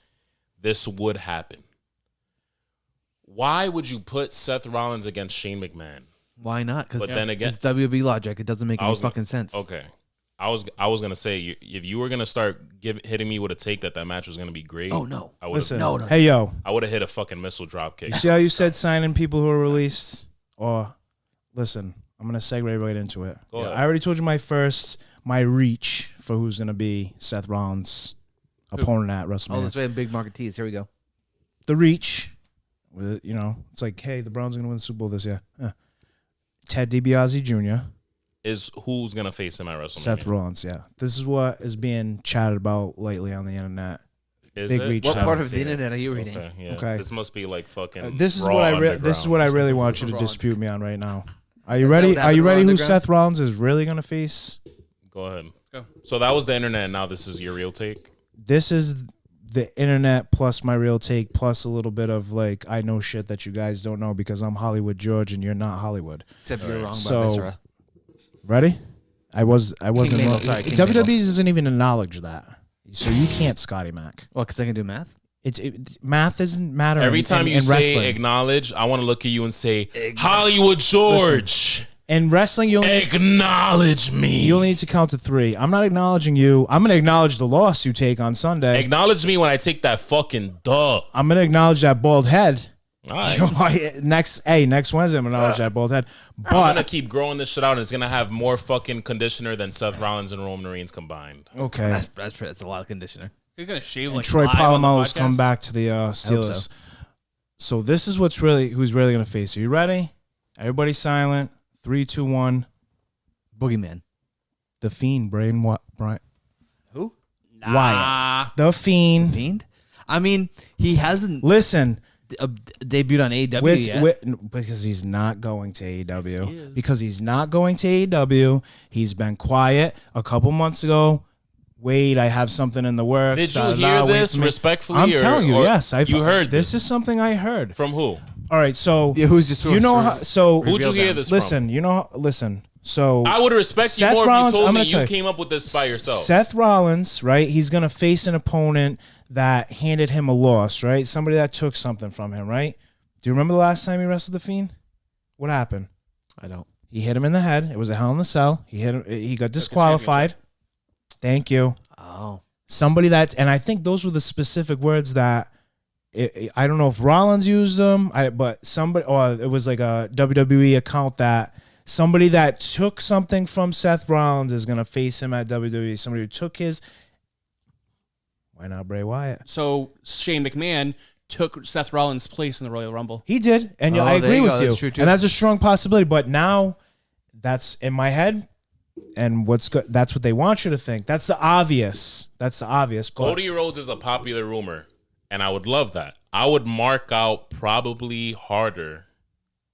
this would happen. Why would you put Seth Rollins against Shane McMahon? Why not? Because But then again- it's WB logic. It doesn't make any fucking sense. Okay, I was gonna say if you were gonna start hitting me with a take that match was gonna be great. Oh, no. I would Listen, No. hey yo, I would have hit a fucking missile drop kick. you see how you said signing people who are released? Or listen, I'm gonna segue right into it. Go ahead. I already told you my reach for who's gonna be Seth Rollins' opponent at Oh, WrestleMania. let's wait. Big market tease. Here we go. The reach, with it's like, hey, the Browns are gonna win the Super Bowl this year. Ted DiBiase Jr., is who's gonna face him at WrestleMania. Seth Rollins, yeah. This is what is being chatted about lately on the internet. Is Big it? reach. What I part haven't of the seen it. internet are you reading? Okay, yeah. Okay. This must be like fucking. This is Raw what I Underground. this is what I really want you to Raw dispute me on right now. Are you Is that ready? what Are happened you to Raw ready? Who Underground? Seth Rollins is really gonna face? Go ahead. Go. So that was the internet, and now this is your real take. This is the internet plus my real take plus a little bit of like I know shit that you guys don't know because I'm Hollywood George and you're not Hollywood. Except you're wrong So- about Viscera. Ready? I wasn't Mabel, wrong. sorry, King WWE Mabel. doesn't even acknowledge that. So you can't Scotty Mac. Well, because I can do math. Math isn't matter. Every time you say wrestling. acknowledge, I want to look at you and say Hollywood George. In wrestling, you only Acknowledge me. need to count to 3. I'm not acknowledging you. I'm going to acknowledge the loss you take on Sunday. Acknowledge me when I take that fucking dub. I'm going to acknowledge that bald head. All right. next Wednesday, I'm going to acknowledge that bald head. I'm gonna But, keep growing this shit out, and it's gonna have more fucking conditioner than Seth Rollins and Roman Reigns combined. okay. That's a lot of conditioner. You're gonna shave And like Troy live on the Polamalu's come podcast? back to the Steelers. So this is who's really going to face. Are you ready? Everybody silent. 3, 2, 1. Boogeyman. The Fiend, Brian. Who? Wyatt. The Fiend. Fiend? I mean, he hasn't Listen, debuted on AEW yet. because he's not going to Yes, he AEW. is. Because he's not going to AEW. He's been quiet. A couple months ago, Wade, I have something in the works. Did you Nah, hear wait this for me. respectfully? I'm telling you, yes. You heard this is something I heard. from who? All right, so Yeah, who's your source? you know how, so Who'd you Reveal hear them. this listen, you know, listen. So from? I would respect Seth you more Rollins, if you I'm told me gonna tell you you. came up with this by yourself. Seth Rollins, right? He's gonna face an opponent that handed him a loss, right? Somebody that took something from him, right? Do you remember the last time he wrestled the Fiend? What happened? I don't. He hit him in the head. It was a Hell in a Cell. He hit him. He got disqualified. Thank you. Oh. Somebody that, and I think those were the specific words that I don't know if Rollins used them, but somebody, or it was like a WWE account that somebody that took something from Seth Rollins is gonna face him at WWE. Somebody who took his. Why not Bray Wyatt? So Shane McMahon took Seth Rollins' place in the Royal Rumble. He did, and Oh, I there agree you with go. you. That's true, too. And that's a strong possibility. But now, that's in my head, and what's good. That's what they want you to think. That's the obvious. That's the obvious. But Cody Rhodes is a popular rumor, and I would love that. I would mark out probably harder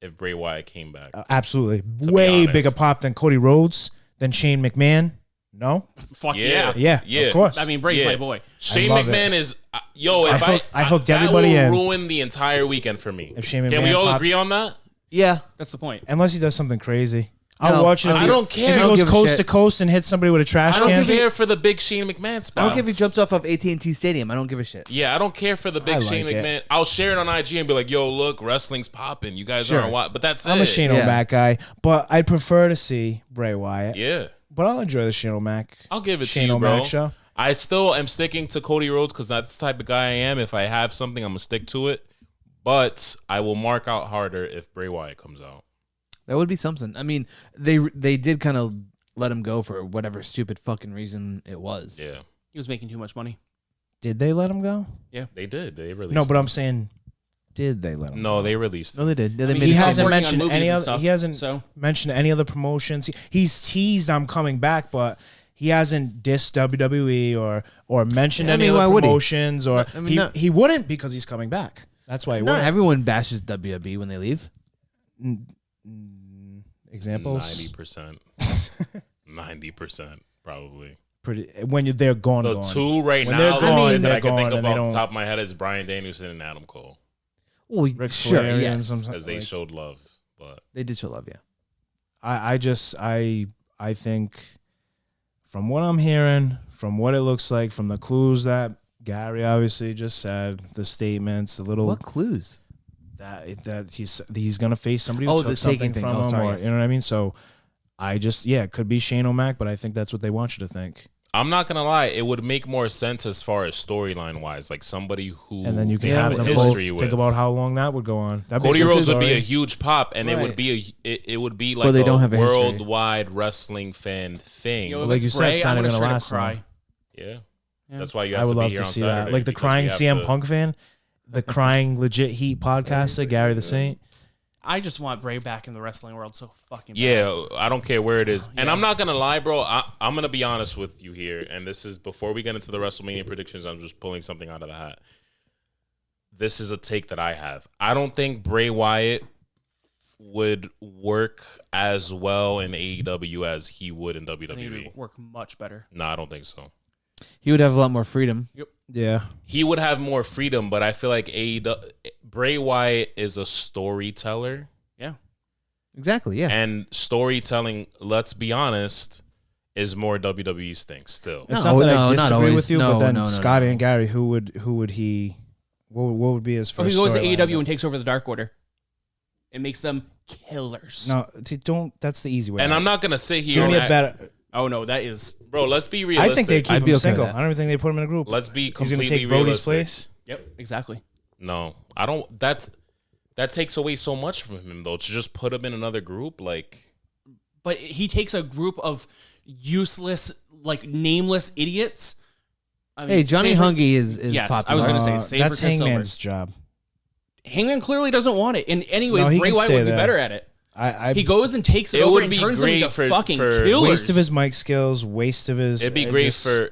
if Bray Wyatt came back. absolutely, be way honest. bigger pop than Cody Rhodes, than Shane McMahon. No, Fuck Yeah. yeah. yeah, of course. I mean, Bray's my boy. Shane love McMahon is yo. If I hooked that everybody will in. ruin the entire weekend for me. If Shane Can McMahon we all pops- agree on that? Yeah. That's the point. unless he does something crazy, No, I'll watch it. I If he- don't care. If I he don't goes give a coast shit. to coast and hits somebody with a trash I don't can, care for the big Shane McMahon spots. I don't care if he jumps off of AT&T Stadium. I don't give a shit. Yeah, I don't care for the big I Shane like it. McMahon. I'll share it on IG and be like, "Yo, look, wrestling's popping. You guys Sure. aren't what?" But that's I'm it. a Shane Yeah. O'Mac guy, but I'd prefer to see Bray Wyatt. Yeah, But I'll enjoy the Shane O'Mac. I'll give it Shane to you, bro. O'Mac show. I still am sticking to Cody Rhodes because that's the type of guy I am. If I have something, I'm gonna stick to it. But I will mark out harder if Bray Wyatt comes out. That would be something. I mean, they did kind of let him go for whatever stupid fucking reason it was. Yeah, He was making too much money. Did they let him go? they did. They released. No, but him. I'm saying, did they let him? No, they released. No, him. they did. They I mean, made He it he's seem hasn't working on mentioned movies any and other. stuff, He hasn't so mentioned any other promotions. He's teased I'm coming back, but he hasn't dissed WWE or mentioned Yeah, I any mean, why other would he? promotions or I mean, he wouldn't because he's coming back. That's why he Not wouldn't. everyone bashes WWE when they leave. Examples 90%. 90% probably. pretty when they're gone. The gone. two right When now they're gone, that they're I can think gone, and of they off don't- the top of my head is Bryan Danielson and Adam Cole Well, Ric sure, Flair yeah. and some because they like- showed love. But They did show love, yeah. I think from what I'm hearing, from what it looks like, from the clues that Gary obviously just said, the statements, the little What clues? that he's gonna face somebody who Oh, took the something taking thing. from Oh, him, sorry, or yes. you know what I mean. So it could be Shane O'Mac, but I think that's what they want you to think. I'm not gonna lie, it would make more sense as far as storyline wise, like somebody who And then you can they have a them both history think with. about how long that would go on. That'd Cody a good Rhodes would be story. a huge pop, and it would Right. be it would be like Well, they a don't have a history. worldwide wrestling fan thing. Yo, Well, if like it's you said, Bray, it's not I'm even gonna gonna straight up last long. cry. Yeah. Yeah. That's why you I have would to be love here to on see Saturday, that. Like the because crying we have CM to- Punk fan, the crying legit Heat podcaster, Gary the Saint. I just want Bray back in the wrestling world so fucking bad. Yeah, I don't care where it is. And I'm not going to lie, bro. I'm going to be honest with you here. And this is before we get into the WrestleMania predictions. I'm just pulling something out of the hat. This is a take that I have. I don't think Bray Wyatt would work as well in AEW as he would in I think it WWE. would work much better. No, I don't think so. He would have a lot more freedom. Yeah. He would have more freedom, but I feel like Bray Wyatt is a storyteller. Yeah. Exactly. Yeah. And storytelling, let's be honest, is more WWE's thing still. It's No, not that no, I not disagree always. with you, No, but then no, no, Scotty no. and Gary, who would he? What would be his Or first? he goes to storyline? AEW and takes over the Dark Order. It makes them killers. No, don't. That's the easy way. And out. I'm not going to sit here Give me and a better. Oh no, that is. Bro, let's be realistic. I think they keep I'd him be okay single. with that. I don't even think they put him in a group. Let's be He's going to completely take Brody's realistic. place. Yep, exactly. No, I don't. That takes away so much from him, though. To just put him in another group, like. But he takes a group of useless, like nameless idiots. I mean, Hey, Johnny save for- Hungy is Yes, popular. I was gonna say, save that's for Chris Hangman's job. Hangman clearly doesn't want it. And anyways, No, he Bray can Wyatt say would be that. better at it. I He goes and takes it, It over would and be turns them great into for- fucking for- killers. waste of his mic skills, waste of his. It'd be it great just- for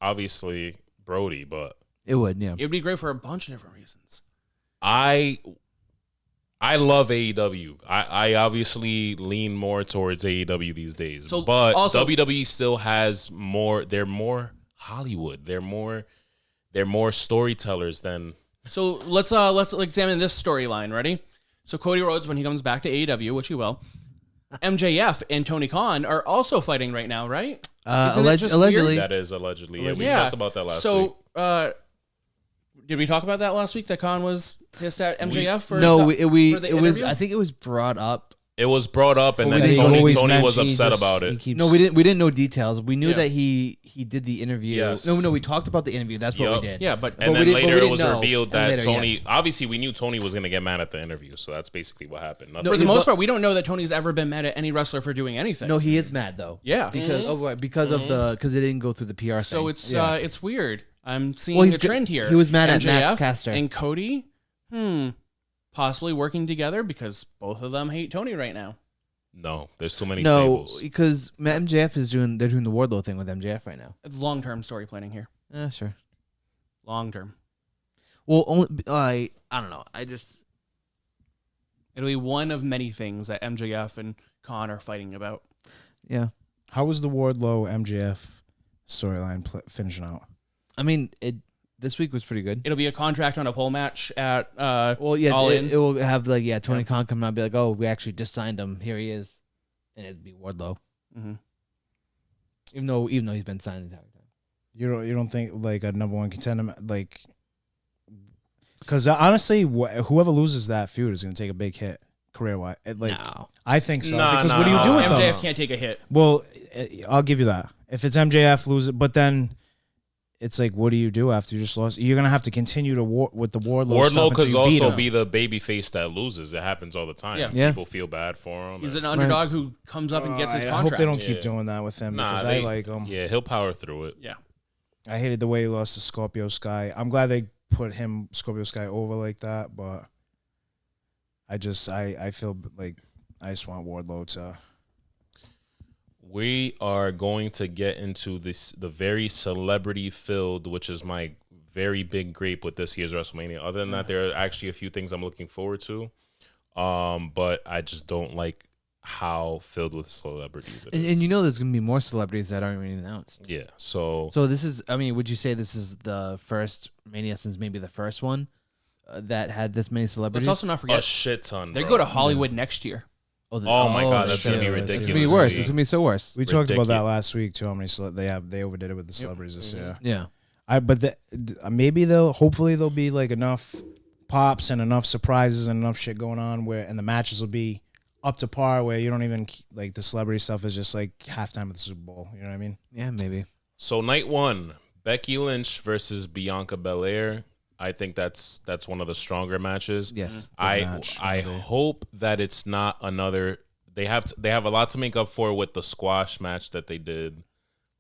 obviously Brody, but It would. Yeah. It would be great for a bunch of different reasons. I love AEW. I obviously lean more towards AEW these days. So, but also- WWE still has more. They're more Hollywood. They're more storytellers than. So let's examine this storyline. Ready? So Cody Rhodes, when he comes back to AEW, which he will, MJF and Tony Khan are also fighting right now, right? Isn't it just allegedly. That is allegedly. Yeah, we Yeah. talked about that last week. So, did we talk about that last week? That Khan was pissed at MJF for No, for it the was. interview? I think it was brought up. It was brought up, and But then we Tony always was upset about it. No, we didn't know details. We knew Yeah. that he did the interview. Yes. No, we talked about the interview. That's what Yup. we did. Yeah, but And we then didn't- but we later it didn't was know. revealed And that later, Tony. yes. Obviously, we knew Tony was going to get mad at the interview, so that's basically what happened. Nothing. for the but- most part, we don't know that Tony's ever been mad at any wrestler for doing anything. No, he is mad though. Yeah. Because because it didn't go through the PR. So thing. it's weird. I'm seeing Well, he's a go- trend here. he was mad at MJF Max Caster. and Cody. Possibly working together because both of them hate Tony right now. No, there's too many no, stables. because MJF they're doing the Wardlow thing with MJF right now. It's long-term story planning here. Sure. Long-term. Well, only I don't know. It'll be one of many things that MJF and Khan are fighting about. Yeah. How was the Wardlow MJF storyline finishing out? I mean, this week was pretty good. It'll be a contract on a pole match at Well, yeah, All it, In. it will have Tony Yeah. Khan come out and be like, "Oh, we actually just signed him. Here he is," and it'd be Wardlow, Mm-hmm. even though he's been signed the entire time. You don't think like a number one contender like? Because honestly, whoever loses that feud is going to take a big hit career wise. No. I think so. Nah, because nah, what do you do nah. with MJF them? can't take a hit. Well, I'll give you that. If it's MJF loses, but then it's like, what do you do after you just lost? You're gonna have to continue to war with the Wardlow. Wardlow could also him. be the baby face that loses. It happens all the time. Yeah. Yeah. People feel bad for him. He's and- an underdog who comes up and gets his I contract. hope they don't keep Yeah. doing that with him Nah, because I like him. Yeah, he'll power through it. Yeah. I hated the way he lost to Scorpio Sky. I'm glad they put Scorpio Sky over like that, but I feel like I just want Wardlow to. We are going to get into the very celebrity filled, which is my very big grape with this year's WrestleMania. Other than that, there are actually a few things I'm looking forward to, but I just don't like how filled with celebrities it And is. there's gonna be more celebrities that aren't even announced. Yeah, so So this is. I mean, would you say this is the first Mania since maybe the first one that had this many celebrities? Let's also not a forget shit ton. they bro. go to Hollywood next year. Oh my God, that's gonna be shit. ridiculous. It's gonna be worse. It's gonna be so worse. We talked about that Ridiculous. last week too. How many they overdid it with the celebrities this year. Yeah. Maybe hopefully there'll be like enough pops and enough surprises and enough shit going on and the matches will be up to par where you don't even like the celebrity stuff is just like halftime of the Super Bowl. You know what I mean? Yeah, maybe. So night one, Becky Lynch versus Bianca Belair. I think that's one of the stronger matches. Yes. I hope that it's not another. They have a lot to make up for with the squash match that they did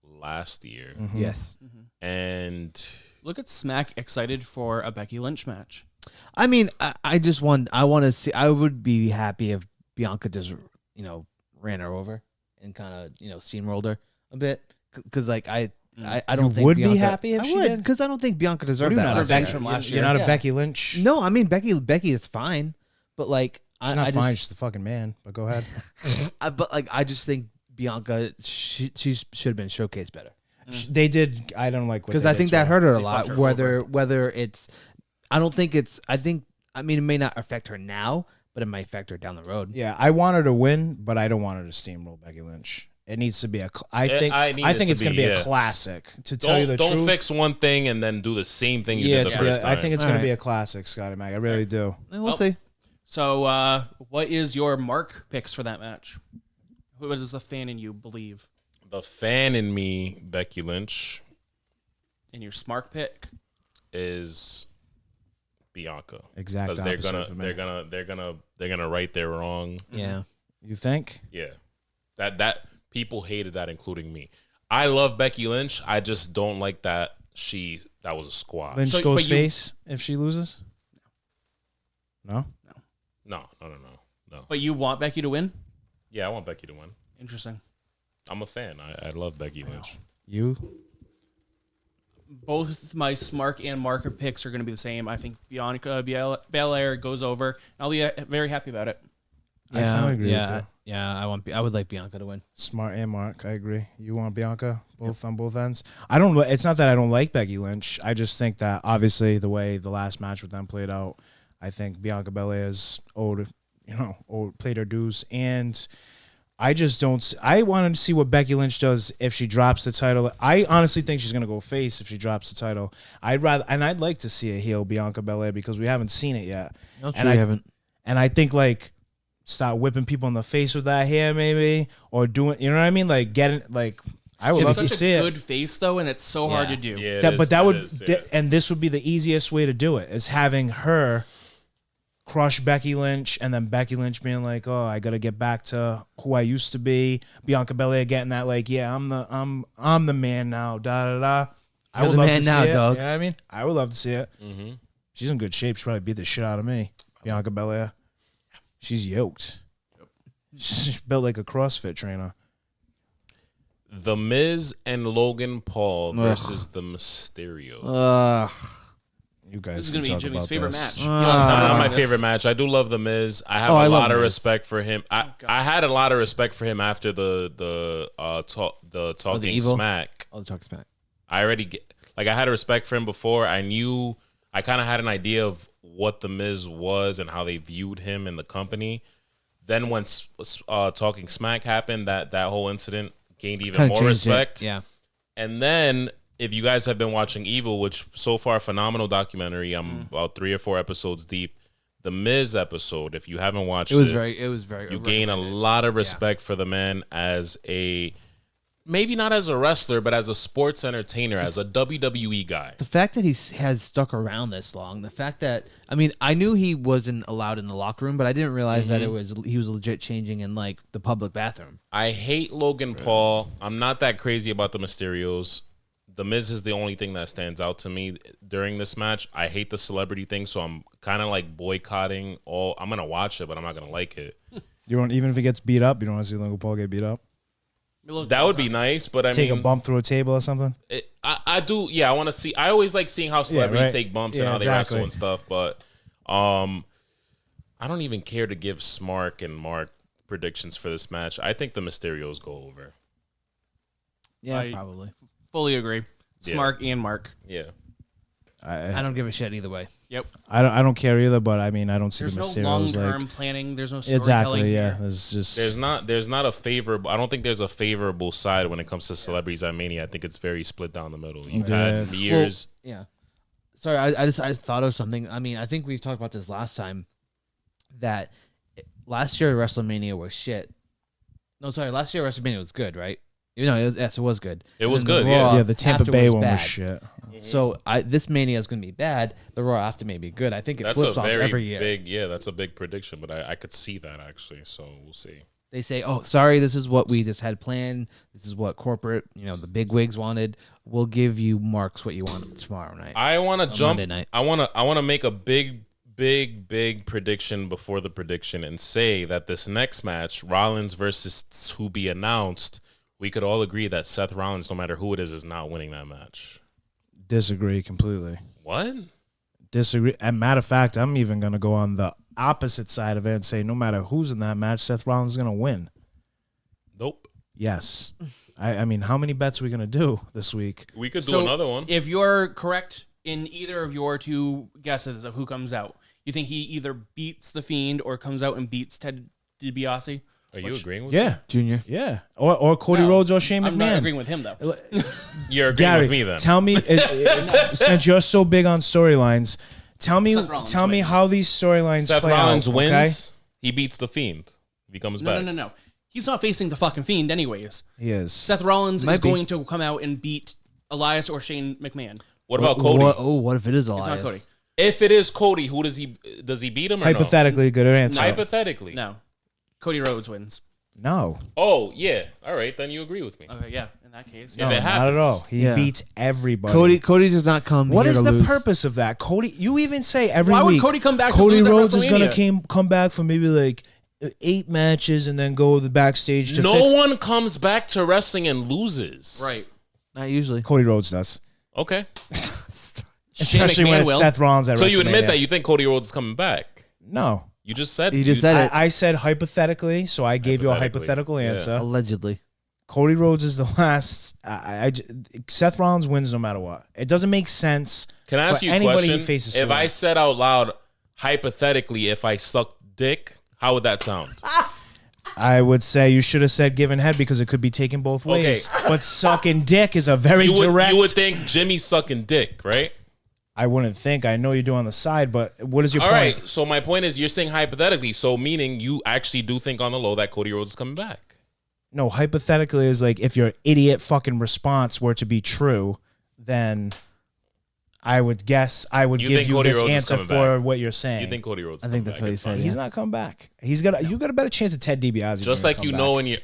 last year, Yes. and Look at Smack excited for a Becky Lynch match. I mean, I want to see. I would be happy if Bianca just ran her over and kind of steamrolled her a bit because like I don't think would Bianca, be happy if I she would did? because I don't think Bianca deserved You're that. not a last Becky, year. from last you're year. not a Yeah. Becky Lynch. No, I mean Becky is fine, but like She's not fine. She's the fucking man. But go ahead. but like I just think Bianca she should have been showcased better They did. I don't like because I think that hurt her a They lot. fucked her Whether it's, I don't think it's. I mean, it may not affect her now, but it might affect her down the road. Yeah, I want her to win, but I don't want her to steamroll Becky Lynch. It needs to be a. I think it's going to be a classic. To tell you the truth, don't fix one thing and then do the same thing you did the first time. I think it's All going to be right. a classic, Scotty Mac. I really do. And we'll see. So, what is your mark picks for that match? Who does the fan in you believe? The fan in me, Becky Lynch, And your smart pick? is Bianca. Exact Because they're gonna right their wrong. Yeah. You think? Yeah, that people hated that, including me. I love Becky Lynch. I just don't like that that was a squad. Lynch So- goes but you- face if she loses. No. No. But you want Becky to win? Yeah, I want Becky to win. Interesting. I'm a fan. I love Becky Lynch. You. Both my smart and marker picks are going to be the same. I think Bianca Belair goes over. I'll be very happy about it. I kinda agree with you. Yeah. I would like Bianca to win. Smart and Mark, I agree. You want Bianca both on both ends. I don't. It's not that I don't like Becky Lynch. I just think that obviously the way the last match with them played out, I think Bianca Belair's played her dues, and I just don't. I wanted to see what Becky Lynch does if she drops the title. I honestly think she's gonna go face if she drops the title. I'd like to see a heel Bianca Belair because we haven't seen it yet. No, And we I- haven't. And I think like start whipping people in the face with that hair maybe, or doing, you know what I mean, like getting like. I would It's love to such see a it. good face though, and it's so hard Yeah. to do. Yeah, And this would be the easiest way to do it is having her crush Becky Lynch, and then Becky Lynch being like, "Oh, I got to get back to who I used to be." Bianca Belair getting that like, "Yeah, I'm the man now." Da da da. I You're would the love man to now, see it. dog. You know what I mean? I would love to see it. Mm-hmm. She's in good shape. She probably beat the shit out of me. Bianca Belair. She's yoked. She's built like a CrossFit trainer. The Miz and Logan Paul versus the Mysterios. You guys This is can going to be talk Jimmy's about favorite this. match. Not my favorite match. I do love the Miz. I have Oh, I a love lot of Miz. respect for him. I had a lot of respect for him after the Talking Evil? Smack. Oh, the talk smack. I had a respect for him before. I kind of had an idea of what the Miz was and how they viewed him in the company. Then when Talking Smack happened, that whole incident gained even Kinda more changed it. respect. Yeah. And then, if you guys have been watching Evil, which so far phenomenal documentary, I'm about 3 or 4 episodes deep. The Miz episode, if you haven't watched It was very. you gain a lot of respect for the man as maybe not as a wrestler, but as a sports entertainer, as a WWE guy. The fact that he has stuck around this long, the fact that I knew he wasn't allowed in the locker room, but I didn't realize that he was legit changing in like the public bathroom. I hate Logan Paul. I'm not that crazy about the Mysterios. The Miz is the only thing that stands out to me during this match. I hate the celebrity thing, so I'm kind of like boycotting all. I'm gonna watch it, but I'm not gonna like it. You don't, even if he gets beat up, you don't want to see Logan Paul get beat up. That would be nice, but Take a bump through a table or something. I do. Yeah, I want to see. I always like seeing how celebrities right. take bumps and Yeah, how they wrestle exactly. and stuff. But I don't even care to give Smart and Mark predictions for this match. I think the Mysterios go over. Yeah, I- probably. Fully agree. Yeah. Smart and Mark. Yeah. I don't give a shit either way. Yep. I don't care either, but I mean I don't see There's the no Mysterios long-term like planning. There's no storytelling. exactly. Yeah, here. there's just There's not a favorable. I don't think there's a favorable side when it comes to celebrities at Mania. I think it's very split down the middle. You've had Yeah. years. Yeah. Sorry, I just thought of something. I think we talked about this last time. That last year WrestleMania was shit. No, sorry, last year WrestleMania was good, right? Yes, it was good. It And was then good, Raw yeah. The Tampa after Bay one bad. was shit. So this Mania is going to be bad. The Raw after may be good. I think it That's a flips off very every year. big. Yeah, that's a big prediction, but I could see that actually. So we'll see. They say, "Oh, sorry, this is what we just had planned. This is what corporate, the big wigs wanted. We'll give you Marks what you want tomorrow night." I want to jump. Monday night. I want to make a big big prediction before the prediction and say that this next match, Rollins versus to be announced, we could all agree that Seth Rollins, no matter who it is not winning that match. Disagree completely. What? Disagree. And matter of fact, I'm even going to go on the opposite side of it and say no matter who's in that match, Seth Rollins is going to win. Nope. Yes. I mean, how many bets are we going to do this week? We could do another one. If you're correct in either of your two guesses of who comes out, you think he either beats The Fiend or comes out and beats Ted DiBiase? Are you agreeing with Yeah. me? Junior. Yeah. Or Cody Rhodes or Shane McMahon. I'm not agreeing with him, though. You're agreeing Gary, with me then. tell me, since you're so big on storylines, tell me wins. how these storylines Seth play Rollins out, wins. okay? He beats The Fiend. If he comes back. No. He's not facing the fucking Fiend anyways. He is. Seth Rollins Might is be. going to come out and beat Elias or Shane McMahon. What about Cody? What if it is It's Elias? not Cody. If it is Cody, who does he beat him or Hypothetically, good no? answer. Hypothetically. No. Cody Rhodes wins. No. Oh, yeah. All right, then you agree with me. Okay, yeah. In that case, No. yeah. If it Not at happens. all. He Yeah. beats everybody. Cody does not come. What here is to the lose. purpose of that? Cody, you even say every Why would week. Cody come back to Cody lose at Rhodes is going WrestleMania? to come back for maybe like 8 matches and then go to the backstage to No fix. one comes back to wrestling and loses. Right. Not usually. Cody Rhodes does. Okay. Shane Especially when McMahon it's will. Seth Rollins at So you admit WrestleMania. that you think Cody Rhodes is coming back? No. You just said You just said it. I said hypothetically, so I gave you a Hypothetically, hypothetical yeah. answer. Allegedly. Cody Rhodes is the last. Seth Rollins wins no matter what. It doesn't make sense. Can I for ask you a anybody question? He faces If I today. said out loud, hypothetically, if I sucked dick, how would that sound? I would say you should have said given head because it could be taken both ways. But sucking dick is a very direct. You would think Jimmy's sucking dick, right? I wouldn't think. I know you do on the side, but what is your All point? right. So my point is, you're saying hypothetically, so meaning you actually do think on the low that Cody Rhodes is coming back. No, hypothetically is like if your idiot fucking response were to be true, then I would guess I would You give think you Cody this Rhodes is answer coming for back? what you're saying. You think Cody Rhodes? I think that's what he said. He's Yeah. not coming back. You got a better chance of Ted DiBiase. Just like you know in your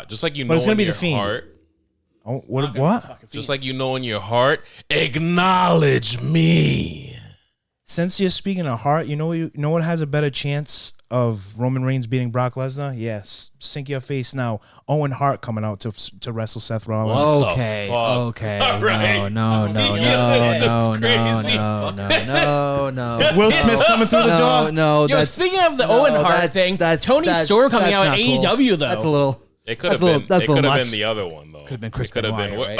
just like you But know it's gonna in be your The Fiend. heart. Oh, what? Just like you know in your heart, acknowledge me. Since you're speaking of heart, you know what has a better chance of Roman Reigns beating Brock Lesnar? Yes, sink your face now. Owen Hart coming out to wrestle Seth Rollins. What the Okay. fuck? Okay. All right. No. Will Smith coming through the door? No. Yo, speaking of the Owen Hart thing, Tony Storm coming out at AEW, though. That's a little. It could have That's a been. little- that's It a little could have much. been the other one though. Could have been Chris It could have been. Benoit, right?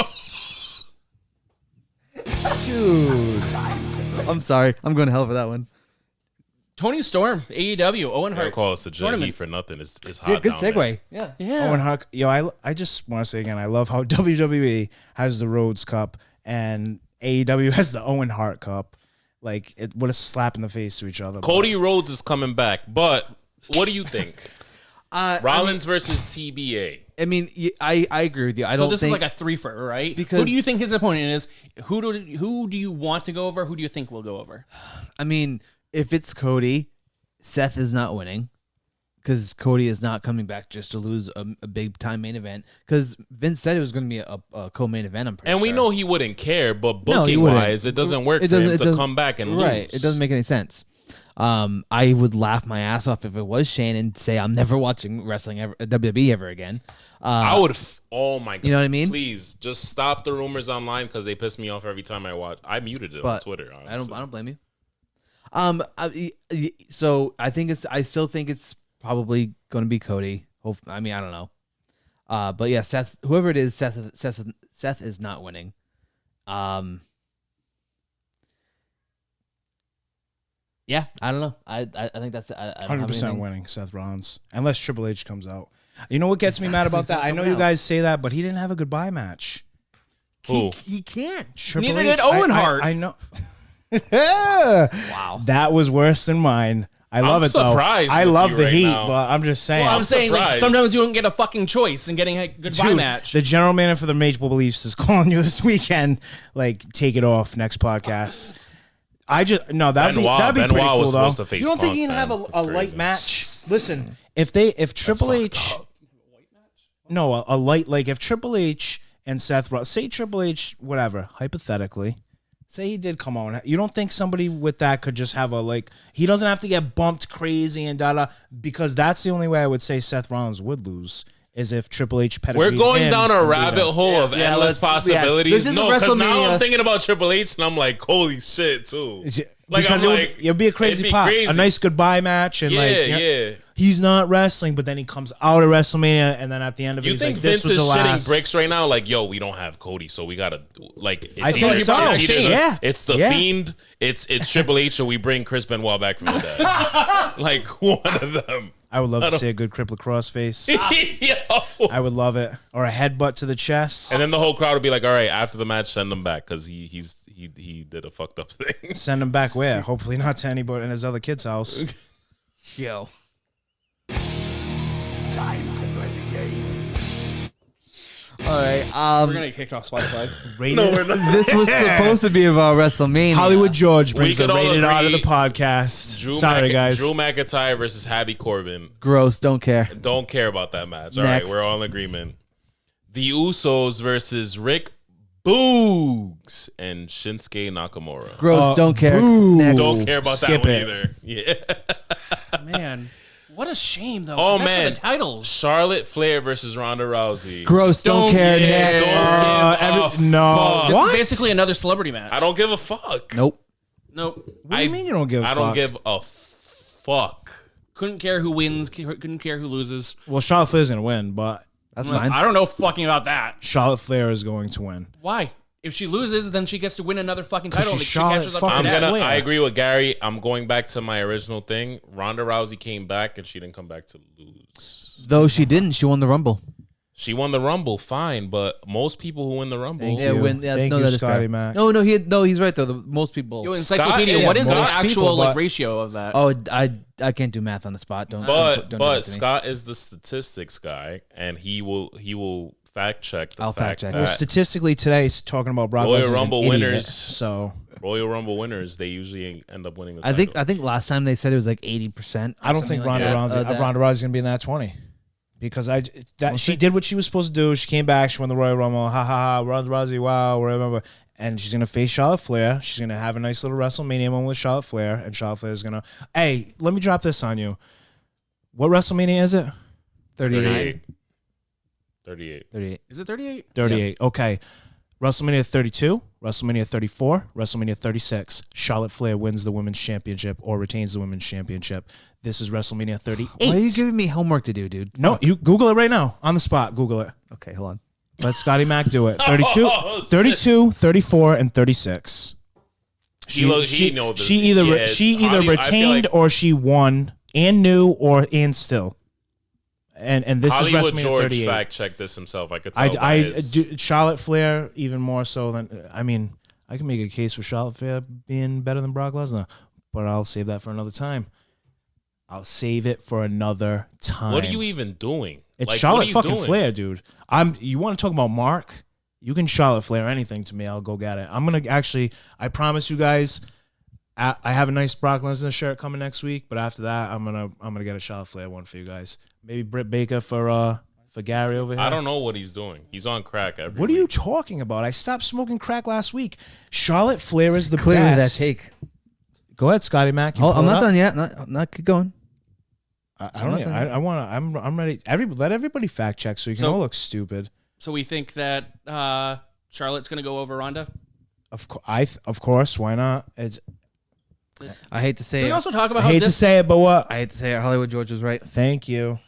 Dude. I'm sorry. I'm going to hell for that one. Tony Storm, AEW, Owen Don't Hart. call us a JD tournament. for nothing. It's hot. Yeah, good down there. segue. Yeah. Yeah. Owen Hart. I just want to say again, I love how WWE has the Rhodes Cup and AEW has the Owen Hart Cup. Like, what a slap in the face to each other. Cody Rhodes is coming back, but what do you think? Rollins. Rollins versus TBA. I mean, I agree with you. I So don't this think is like a threefer, right? Because- Who do you think his opponent is? Who do you want to go over? Who do you think will go over? I mean, if it's Cody, Seth is not winning because Cody is not coming back just to lose a big time main event. Because Vince said it was going to be a co-main event. I'm pretty And sure. we know he wouldn't care, but No, he booking wouldn't. wise, it doesn't work It for him doesn't- it to doesn't- come back and lose. Right. It doesn't make any sense. I would laugh my ass off if it was Shane and say I'm never watching wrestling ever, WWE ever again. I would. Oh my god! You know what I mean? Please just stop the rumors online because they piss me off every time I watch. I muted it on But Twitter. I Honestly. don't blame you. So I think I still think it's probably going to be Cody. I mean, I don't know. But yeah, Seth, whoever it is, Seth is not winning. Yeah, I don't know. I think that's I don't have 100% anything. winning Seth Rollins, unless Triple H comes out. You know what gets me mad about that? I know you guys say that, but he didn't have a goodbye match. Who? He can't. Triple Neither H, did Owen Hart. I know. Wow. That was worse than mine. I love it though. surprised I with love you the right heat, now. but I'm just saying. Well, I'm saying like surprised. sometimes you don't get a fucking choice in getting a goodbye Dude, match. the general manager for the Maple Leafs is calling you this weekend. Like, take it off next podcast. That'd be Benoit pretty cool was though. supposed to face You don't think Punk, he can have man. That's a light crazy. match? Listen, if Triple H, no, a light, like if Triple H and Seth Rollins, say Triple H, whatever, hypothetically, say he did come on. You don't think somebody with that could just have a like? He doesn't have to get bumped crazy and because that's the only way I would say Seth Rollins would lose. Is if Triple H We're going down a rabbit hole of endless possibilities. This is no, because now WrestleMania. I'm thinking about Triple H and I'm like, holy shit, too. Like, Because it'd be a crazy pop, a nice goodbye match, and he's not wrestling, but then he comes out of WrestleMania, and then at the end of it, You he's think like, Vince "This was is the shitting last." bricks right now? Like, yo, we don't have Cody, so we gotta I think so. Yeah. It's the Fiend. It's Triple H, so we bring Chris Benoit back from the dead. Like one of them. I would love to see a good cripple cross face. Yo. I would love it, or a headbutt to the chest. And then the whole crowd would be like, all right, after the match, send him back because he did a fucked up thing. Send him back where? Hopefully not to anybody in his other kid's house. Yo. Time to play the game. All right. We're gonna get kicked off Spotify. This was supposed to be about WrestleMania. Hollywood George brings could the all rated out of the agree podcast. Sorry, guys. Drew McIntyre versus Happy Corbin. Gross. Don't care. Don't care about that match. All right, Next. we're all in agreement. The Usos versus Rick Boogs and Shinsuke Nakamura. Gross. Don't care. boo. Next. Don't care about Skip that one it. either. Yeah. Man, what a shame though. Oh, 'cause that's for man. the titles. Charlotte Flair versus Ronda Rousey. Gross. Don't care. Yeah, Next. don't give a no. fuck. This What? is basically another celebrity match. I don't give a fuck. Nope. Nope. What do you mean you don't give a I fuck? don't give a fuck. Couldn't care who wins. Couldn't care who loses. Well, Charlotte Flair's going to win, but That's fine. I don't know fucking about that. Charlotte Flair is going to win. Why? If she loses, then she gets to win another fucking 'Cause title. she's She Charlotte catches up to fucking her dad. Flair. I agree with Gary. I'm going back to my original thing. Ronda Rousey came back and she didn't come back to lose. Though she didn't. She won the Rumble. She won the Rumble, fine, but most people who win the Rumble, Thank Yeah, you. win. Yes, Thank no, you, that is Scotty fair. Mac. No, he's right though. Most people. Yo, encyclopedia. Scott What is is the most actual people, like but- ratio of that? Oh, I can't do math on the spot. Don't. but don't do that to me. Scott is the statistics guy, and he will fact check the I'll fact fact check. that Well, statistically, today it's talking about Brock Royal Lesnar's an Rumble idiot, winners. So Royal Rumble winners, they usually end up winning the I title. think last time they said it was like 80%. I don't think Ronda Rousey's going to be in that 20. Because she did what she was supposed to do. She came back. She won the Royal Rumble. Ha ha ha. Ronda Rousey. Wow. Whatever. And she's gonna face Charlotte Flair. She's gonna have a nice little WrestleMania one with Charlotte Flair. And Charlotte Flair is gonna. Hey, let me drop this on you. What WrestleMania is it? 38. 38. Is it 38? 38. Okay. WrestleMania 32, WrestleMania 34, WrestleMania 36. Charlotte Flair wins the women's championship or retains the women's championship. This is WrestleMania 38. Why are you giving me homework to do, dude? No, you Google it right now on the spot. Google it. Okay, hold on. Let Scotty Mac do it. 32, 34, and 36. He knows she this. either Yeah, she how either do you- I feel retained like or she won and new and still. And this Hollywood is WrestleMania George 38. fact checked this himself. I could tell. by I his- do, Charlotte Flair even more so than I mean I can make a case for Charlotte Flair being better than Brock Lesnar, but I'll save that for another time. I'll save it for another time. What are you even doing? It's Like, what Charlotte are you fucking doing? Flair, dude. You want to talk about Mark? You can Charlotte Flair anything to me. I'll go get it. I'm gonna actually. I promise you guys. I have a nice Brock Lesnar shirt coming next week, but after that, I'm gonna get a Charlotte Flair one for you guys. Maybe Britt Baker for Gary over here. I don't know what he's doing. He's on crack every What are you week. talking about? I stopped smoking crack last week. Charlotte Flair is the Clearly best. that take. Go ahead, Scotty Mac. You Oh, pull I'm it not up? done yet. Not keep going. I don't. I want to. I'm ready. Let everybody fact check so you can So- all look stupid. So we think that Charlotte's going to go over Ronda. Of course. Why not? I hate to say Can we it. also talk about I how hate to this? say it, but what? I hate to say it. Hollywood George was right. Thank you.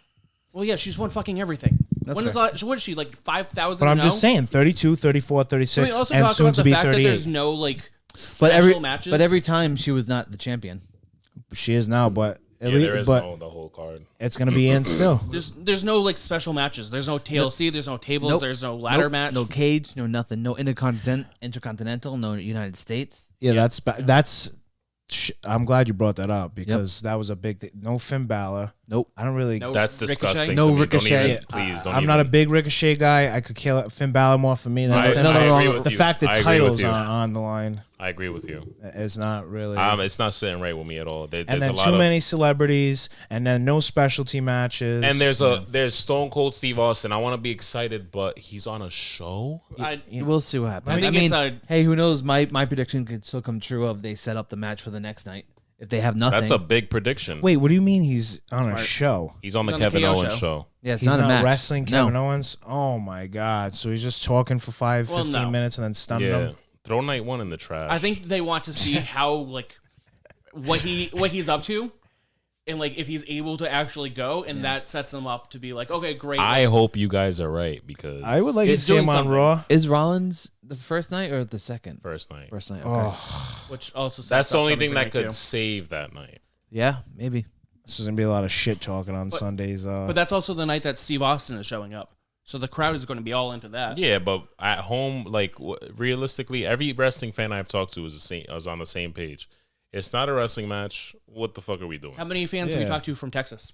Well, yeah, she's won fucking everything. That's When is fair. what is she like 5,000? But I'm just saying, 32, 34, Can 36, we also and talk soon about to the be fact that 38. there's no like special matches? But every time she was not the champion. She is now, but Yeah, there is no the whole card. it's gonna be in still. there's no like special matches. There's no TLC. There's no tables. Nope. There's no ladder Nope. match. No cage. No nothing. No intercontinental. No United States. Yeah, that's. I'm glad you brought that up because that was a big thing. No Finn Balor. Nope. I don't really. No That's Ricochet? disgusting. No to me. Ricochet. Don't Yeah, even, please don't. I'm not a big Ricochet guy. I could kill Finn Balor more for me than I anything. nothing agree wrong with The you. fact that I agree with titles you. are on the line. I agree with you. It's not really. It's not sitting right with me at all. There's and then a lot too many celebrities, and then no specialty matches. And there's Stone Cold Steve Austin. I want to be excited, but he's on a show. We'll see what happens. I mean, hey, who knows? My prediction could still come true. Of they set up the match for the next night if they have nothing. That's a big prediction. Wait, what do you mean he's on a show? He's on the Kevin Owens show. Yeah, it's He's not a match. wrestling Kevin Owens. Oh my God! So he's just talking for 15 minutes and then stunning him. Throw night one in the trash. I think they want to see how like what he's up to, and like if he's able to actually go, and that sets them up to be like, okay, great. I hope you guys are right because I would like to see him on Raw. Is Rollins the first night or the second? First night. First night. Okay. Oh, which also That's the only thing that too. could save that night. Yeah, maybe. this is gonna be a lot of shit talking on Sundays. But that's also the night that Steve Austin is showing up. So the crowd is going to be all into that. Yeah, but at home, like realistically, every wrestling fan I've talked to is on the same page. It's not a wrestling match. What the fuck are we doing? How many fans have you talked to from Texas?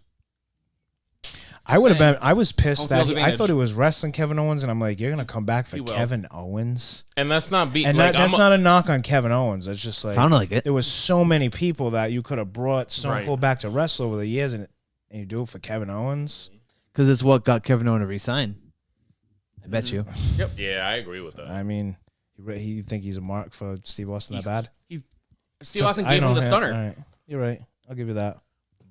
I would have been. I was pissed Home that field I advantage. thought it was wrestling Kevin Owens, and I'm like, you're gonna come back for He will. Kevin Owens, And that's not and that's not a knock on Kevin Owens. It's just like Sounded like it. there was so many people that you could have brought Stone Right. Cold back to wrestle over the years, and you do it for Kevin Owens. Because it's what got Kevin Owens to resign. I bet you. Yeah, I agree with that. I mean, you think he's a mark for Steve Austin that bad? Steve Austin gave him the stunner. All right. You're right. I'll give you that.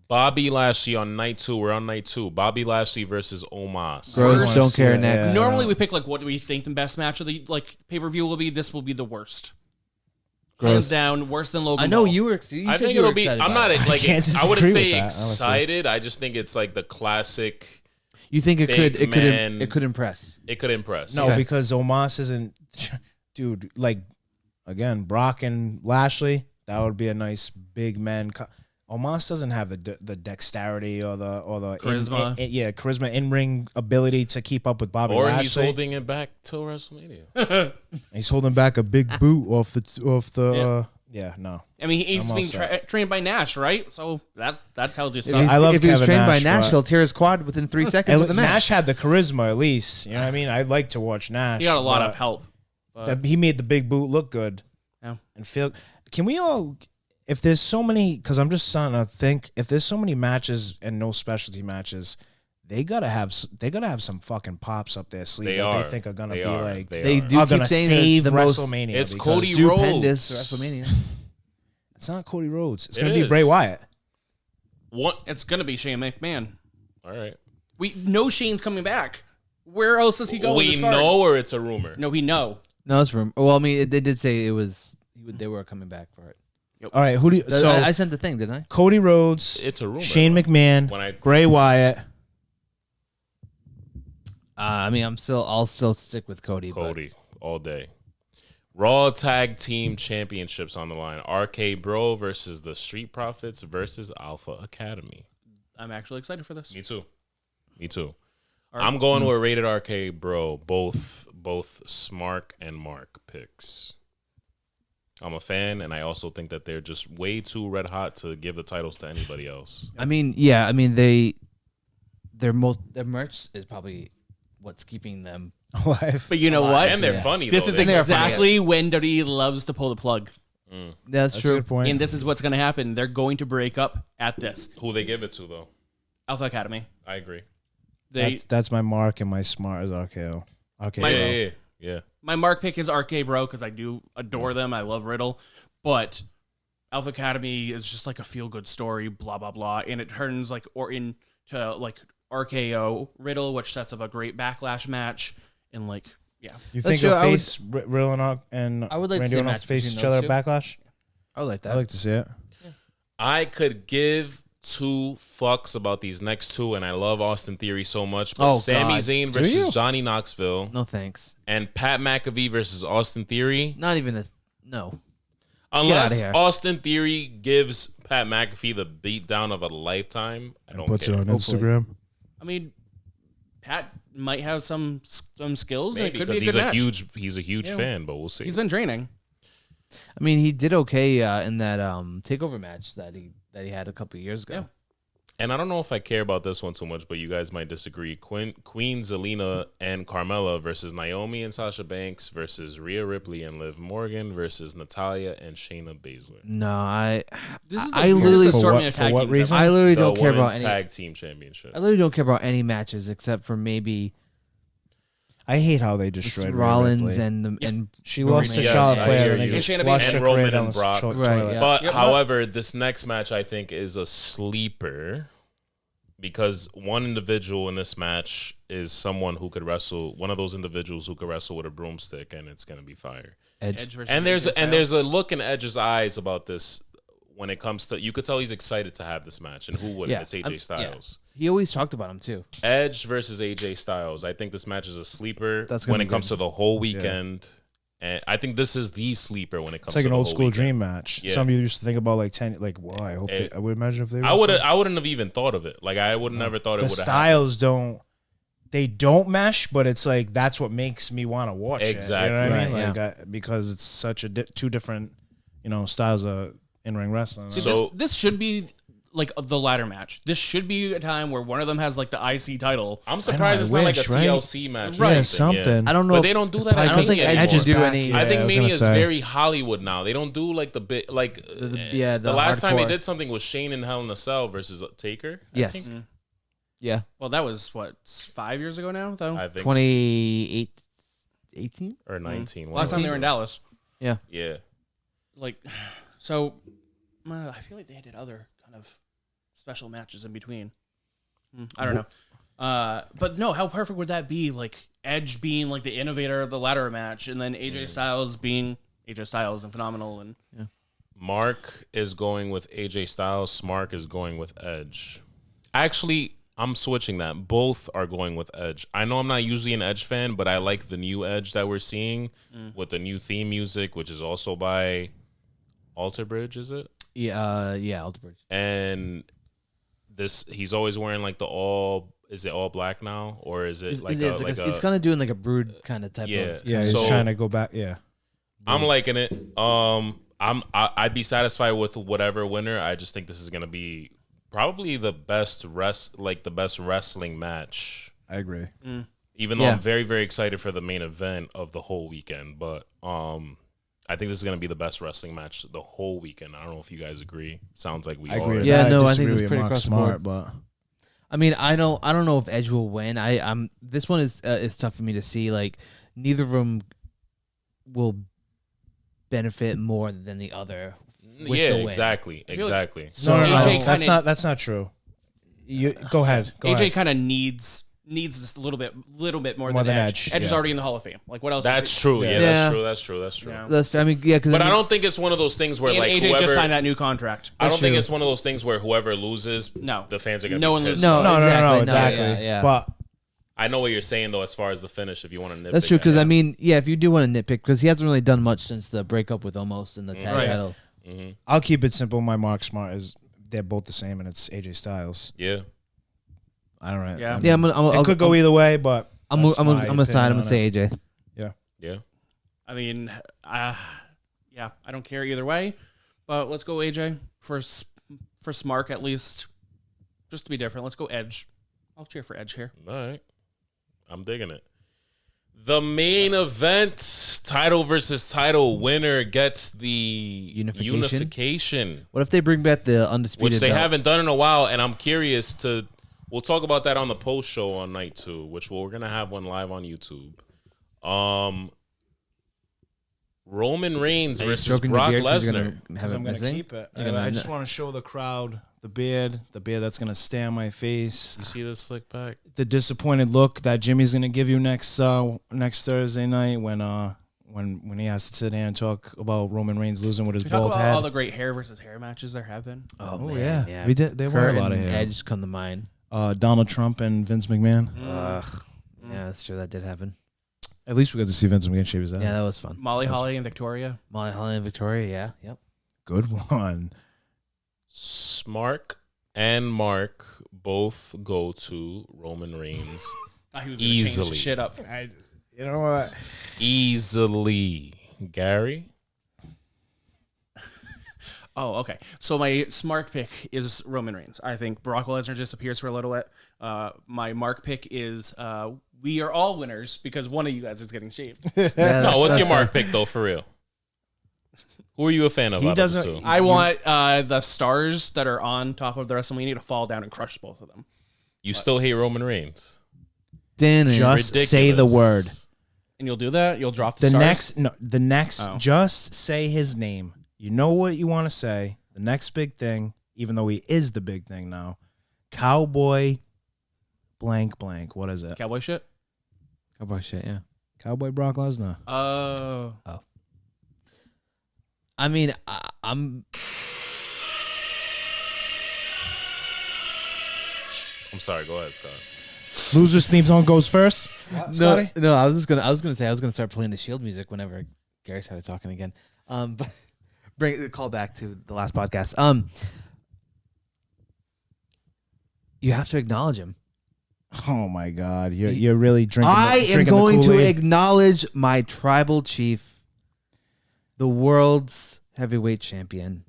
Bobby Lashley on night 2. We're on night 2. Bobby Lashley versus Omos. Bros don't care Yeah, next. yeah. Normally we pick like what do we think the best match of the like pay-per-view will be. This will be the worst. Gross. Hands down, worse than Logan I know Paul. you were. I think it'll be. I'm not like. can't I wouldn't disagree say with that, honestly. excited. I just think it's like the classic. You think it Big could? It man. could. It could impress. It could impress. No, Okay. because Omos isn't, dude. Like, again, Brock and Lashley. That would be a nice big man. Omos doesn't have the dexterity or the Charisma. charisma in ring ability to keep up with Bobby Or Lashley. he's holding it back till WrestleMania. He's holding back a big boot off the. No. I mean, he's I'm all being set. trained by Nash, right? So that tells you If something. he's, I love if he was Kevin trained Nash, by Nash, but- he'll tear his quad within 3 seconds of the match. Nash had the charisma at least. You know what I mean? I'd like to watch Nash. He got a lot but of help. But he made the big boot look good. Yeah. And feel. Can we all? If there's so many, because I'm just starting to think, if there's so many matches and no specialty matches, they gotta have some fucking pops up their sleeve They that are. they think are gonna They be are. like They are. do are keep gonna saying save it's the most WrestleMania. It's because Cody stupendous Rhodes. WrestleMania. It's not Cody Rhodes. It's It gonna be is. Bray Wyatt. What? it's gonna be Shane McMahon. All right. We know Shane's coming back. Where else does he go? in We this card? know, or it's a rumor. No, we know. No, it's room. Well, I mean, they did say it was. They were coming back for it. All right, who do you? So I sent the thing, didn't I? Cody Rhodes, It's a rumor. Shane McMahon, When I Bray Wyatt. I mean, I'll still stick with Cody. Cody all day. Raw Tag Team Championships on the line. RK Bro versus the Street Profits versus Alpha Academy. I'm actually excited for this. Me too. Me too. All right. I'm going with Rated RK Bro. Both Smark and Mark picks. I'm a fan, and I also think that they're just way too red hot to give the titles to anybody else. I mean, yeah. I mean, their merch is probably what's keeping them. Alive. But you know what? And they're funny. This though. is They- they're exactly when WWE loves to pull the plug. That's That's a true. good point. And this is what's going to happen. They're going to break up at this. Who they give it to, though. Alpha Academy. I agree. That's my Mark and my Smart is RKO. Okay. Yeah, yeah. My mark pick is RK Bro because I do adore them. I love Riddle. But Alpha Academy is just like a feel-good story, blah, blah, blah. And it turns like into like RKO Riddle, which sets up a great backlash match. And like, yeah. You That's think they'll true. face Riddle and I would like to Randy see a Orton match face between each other those at two. Backlash? I like that. I'd like to see it. I could give two fucks about these next two, and I love Austin Theory so much. But Oh, Sami God. Zayn Do you? versus Johnny Knoxville No thanks. and Pat McAfee versus Austin Theory. Not even a no. Unless here. Austin Theory gives Pat McAfee the beatdown of a lifetime, I don't Puts it care. on Hopefully. Instagram. I mean, Pat might have some skills. Maybe and it could be because a good match. he's a huge fan, but we'll see. He's been training. I mean, he did okay in that takeover match that he had a couple of years ago. Yeah. and I don't know if I care about this one too much, but you guys might disagree. Queen Zelina and Carmella versus Naomi and Sasha Banks versus Rhea Ripley and Liv Morgan versus Natalya and Shayna Baszler. No, This is I the literally- weirdest For assortment what- of for tag what teams ever. reason? I literally The don't care about Women's any. Tag Team Championship. I literally don't care about any matches except for maybe I hate how they destroyed Rhea Rollins Ripley. and She lost to Yes, Charlotte I Flair hear and they you. just And Shayna flushed Baszler. her And Roman career down and the Brock. Right, toilet. yeah. But Yep. however, this next match I think is a sleeper because one individual in this match is someone who could wrestle. One of those individuals who could wrestle with a broomstick, and it's gonna be fire. Edge. versus And AJ Styles. there's a look in Edge's eyes about this when it comes to. You could tell he's excited to have this match, and who wouldn't? Yeah, It's AJ Styles. He always talked about him too. Edge versus AJ Styles. I think this match is a sleeper That's gonna when be it comes good. to the whole weekend. And I think this is the sleeper when it comes It's like to an the old whole school weekend. dream match. Yeah. Some of you used to think about like 10, like, well, I hope I would imagine if they I wouldn't have even thought of it. Like I would never thought it the would have styles don't mesh, but it's like that's what makes me want to watch Exactly. it. You know what I mean? Right, Like because it's such a two different, styles of in-ring wrestling. See, So- this should be like the ladder match. This should be a time where one of them has like the IC title. I'm surprised it's not like a wish, right? TLC match. or Yeah, anything, something. I don't know. But if- they don't do that. I at don't think Mania Edge anymore. should do back, any. yeah. I think I was Mania gonna is say. very Hollywood now. They don't do like the bit like the last time they hardcore. did something was Shane and Hell in a Cell versus Taker. I Yes. think. Yeah. Well, that was what 5 years ago now, though. I think 2018. or 19. Last time they were in Dallas. Yeah. Yeah. Like, so I feel like they did other kind of special matches in between. I don't know. But no, how perfect would that be? Like Edge being like the innovator of the ladder match, and then AJ Styles being AJ Styles and phenomenal. And Mark is going with AJ Styles. Smark is going with Edge. Actually, I'm switching that. Both are going with Edge. I know I'm not usually an Edge fan, but I like the new Edge that we're seeing with the new theme music, which is also by Alter Bridge, is it? Yeah, Alter Bridge. And this, he's always wearing like is it all black now? Or is it like It's kind of doing like a brood kind of type yeah. of. Yeah, he's So- trying to go back. Yeah. I'm liking it. I'd be satisfied with whatever winner. I just think this is gonna be probably the best wrestling match. I agree. Even though Yeah. I'm very, very excited for the main event of the whole weekend, but I think this is gonna be the best wrestling match the whole weekend. I don't know if you guys agree. Sounds like we I all agree. are. with Yeah, that. no, I disagree think it's with pretty Mark across the Smart, board. but I mean, I don't know if Edge will win. This one is tough for me to see. Like neither of them will benefit more than the other. With Yeah, the win. exactly. feel like- no, AJ that's not true. You go ahead. Go AJ ahead. kind of needs this a little bit more, More than than Edge. Edge, Edge is yeah. already in the Hall of Fame. Like what else? That's is true. Yeah, Yeah. that's true. That's true. Yeah. That's I mean, yeah, because But I don't think it's one of those things where And like AJ whoever. just signed that new contract. I don't That's think true. it's one of those things where whoever loses, No. the fans are gonna No be one pissed loses. No, off. No, exactly. exactly. Yeah. But I know what you're saying though, as far as the finish. If you want to nitpick, That's true. Because that. I mean, yeah, if you do want to nitpick, because he hasn't really done much since the breakup with Omos and the tag Right. title. I'll keep it simple. My Mark Smart is they're both the same, and it's AJ Styles. Yeah. I don't know. Yeah. Yeah, I'll It could go either way, but I'm that's my gonna side. I'm opinion gonna say AJ. Yeah. I mean, yeah, I don't care either way. But let's go AJ for Smark at least, just to be different. Let's go Edge. I'll cheer for Edge here. All right. I'm digging it. The main event, title versus title winner gets the unification, What if they bring back the undisputed? which they belt? haven't done in a while, and I'm curious to. We'll talk about that on the post show on night 2, which we're gonna have one live on YouTube. Roman Reigns Are you versus stroking your Brock beard 'cause you're Lesnar. gonna have it I'm gonna missing? keep it. You're gonna I just n- want to show the crowd the beard that's gonna stay on my face. You see this slick back? The disappointed look that Jimmy's gonna give you next Thursday night when he has to sit here and talk about Roman Reigns losing with his Can we talk bald about head. all the great hair versus hair matches there have been? Oh, Oh, man, yeah. We did- there were Kurt a lot of and hair. Edge come to mind. Donald Trump and Vince McMahon. Ugh. Yeah, that's true. That did happen. At least we got to see Vince McMahon shave his head. Yeah, that was fun. Molly Holly and Victoria. Molly Holly and Victoria. Yeah. Yep. Good one. Smark and Mark both go to Roman Reigns Thought he was gonna change Easily. the shit up. You know what? easily. Gary? Oh, okay. So my smart pick is Roman Reigns. I think Brock Lesnar just appears for a little bit. My mark pick is we are all winners because one of you guys is getting shaved. No, what's your mark pick though? For real. Who are you a fan of? He out doesn't- Of the two? I want the stars that are on top of the WrestleMania to fall down and crush both of them. You still hate Roman Reigns? Just say the word. And you'll do that? You'll drop The stars? next, Oh. just say his name. You know what you want to say. The next big thing, even though he is the big thing now, Cowboy blank blank. What is it? Cowboy shit? Cowboy shit, yeah. Cowboy Brock Lesnar. Oh. I mean, I'm sorry. Go ahead, Scott. Losers theme song goes first. Scotty? no. I was gonna start playing the Shield music whenever Gary started talking again. But bring the call back to the last podcast. You have to acknowledge him. Oh my God, you're really drinking. I am drinking going the to Kool-Aid. acknowledge my tribal chief, the world's heavyweight champion,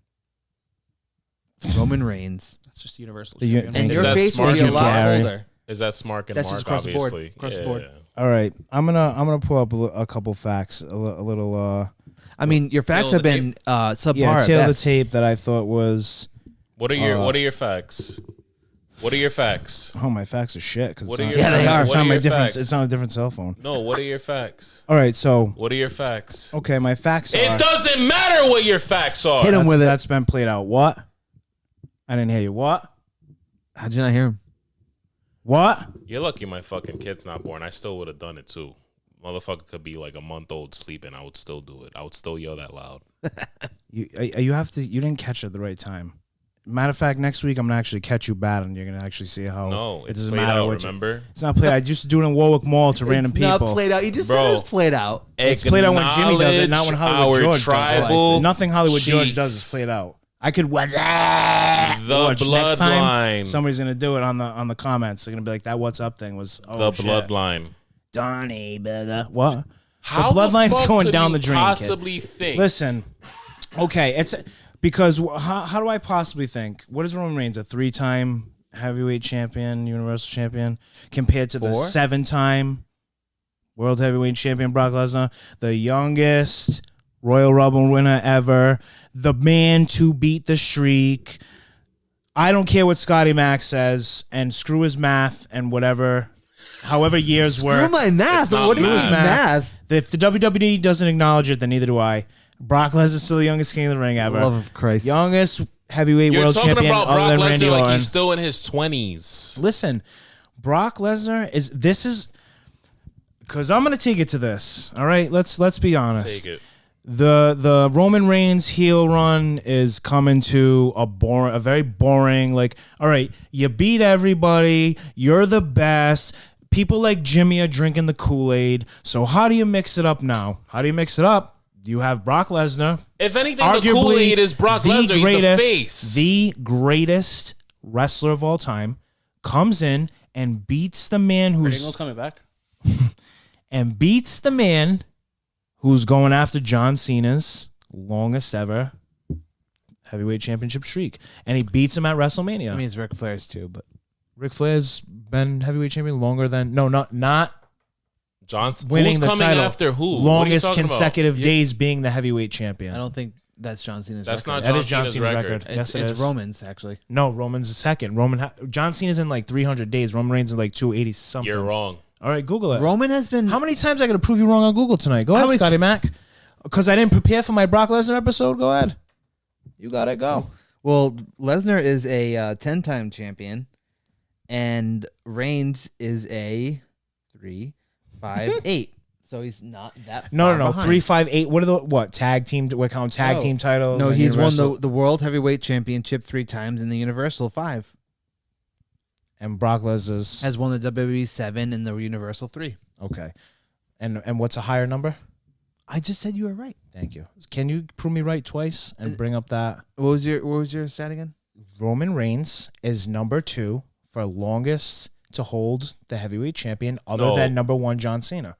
Roman Reigns. That's just universal. The champion. and Is your that face will smart be a and lot Gary? older. Is that Smart and That's Mark? just across the board. Obviously, Across the board. All right, I'm gonna pull up a couple facts, a little. I mean, your facts Tail have of the been subpar. Yeah, at tail of the best. tape that I thought was. What are your facts? What are your facts? Oh, my facts are shit. Cause What it's are not- your Yeah, they are. It's What not are my your different. facts? It's on a different cell phone. No, what are your facts? All right, so What are your facts? okay, my facts are. It doesn't matter what your facts are. Hit him with it. That's been played out. What? I didn't hear you. What? How'd you not hear him? What? You're lucky my fucking kid's not born. I still would have done it too. Motherfucker could be like a month old sleeping. I would still do it. I would still yell that loud. You have to. You didn't catch it at the right time. Matter of fact, next week I'm gonna actually catch you bad, and you're gonna actually see how. No, it it's doesn't played matter out, what. remember? It's not played. I used to do it in Warwick Mall to random It's people. not played out. You just Bro. said it was played out. It's played out when Jimmy does it, not when Hollywood Our George tribal does it. Nothing Hollywood George chief. does is played out. I could watch The next time. bloodline. Somebody's gonna do it on the comments. They're gonna be like, "That what's up thing was The shit. bloodline. Donnie Burger." What? How the bloodline's fuck going could down you the drain. Kid. Possibly think. Listen, okay, it's because how do I possibly think? What is Roman Reigns, a 3-time heavyweight champion, Universal champion, compared to the 7-time World Heavyweight champion Brock Lesnar, the youngest Royal Rumble winner ever, the man to beat the streak? I don't care what Scotty Mac says, and screw his math and whatever, however years were. Screw my math. It's not What do you mean math. math? If the WWE doesn't acknowledge it, then neither do I. Brock Lesnar's still the youngest king of the ring ever. Love of Christ. Youngest heavyweight You're world talking champion about other Brock than Randy Lesnar like Orton. he's still in his 20s. Listen, Brock Lesnar is because I'm gonna take it to this. All right, let's be honest. Take it. The Roman Reigns heel run is coming to a very boring. Like, all right, you beat everybody. You're the best. People like Jimmy are drinking the Kool-Aid. So how do you mix it up now? How do you mix it up? You have Brock Lesnar. If anything, Arguably the Kool-Aid is Brock Lesnar. He's the face. The greatest wrestler of all time comes in and beats the man Kurt who's Angle's coming back. who's going after John Cena's longest ever heavyweight championship streak, and he beats him at WrestleMania. I mean, it's Ric Flair's too, but Ric Flair's been heavyweight champion longer than not Johnson. winning Who's the coming title. after who? What are you Longest talking about? consecutive days being the heavyweight champion. I don't think that's John Cena's That's record. not That is John John Cena's Cena's record. record. Yes, it's it is. Roman's, actually. No, Roman's the second. John Cena's in like 300 days. Roman Reigns in like 280 something. You're wrong. All right, Google it. Roman has been... How many times I got to prove you wrong on Google tonight? Go ahead, was- Scotty Mac. Because I didn't prepare for my Brock Lesnar episode. Go ahead. You got it. Go. Well, Lesnar is a 10-time champion, and Reigns is a 3, 5, 8. So he's not that No, far no. behind. 3, 5, 8. What are the tag team? We count tag No. team titles. No, and he's won Universal. the World Heavyweight Championship 3 times and the Universal 5. And Brock Lesnar's Has won the WWE 7 and the Universal 3. okay. And what's a higher number? I just said you were right. Thank you. Can you prove me right twice and bring up that What was your stat again? Roman Reigns is number 2 for longest to hold the heavyweight champion, other No. than number 1 John Cena.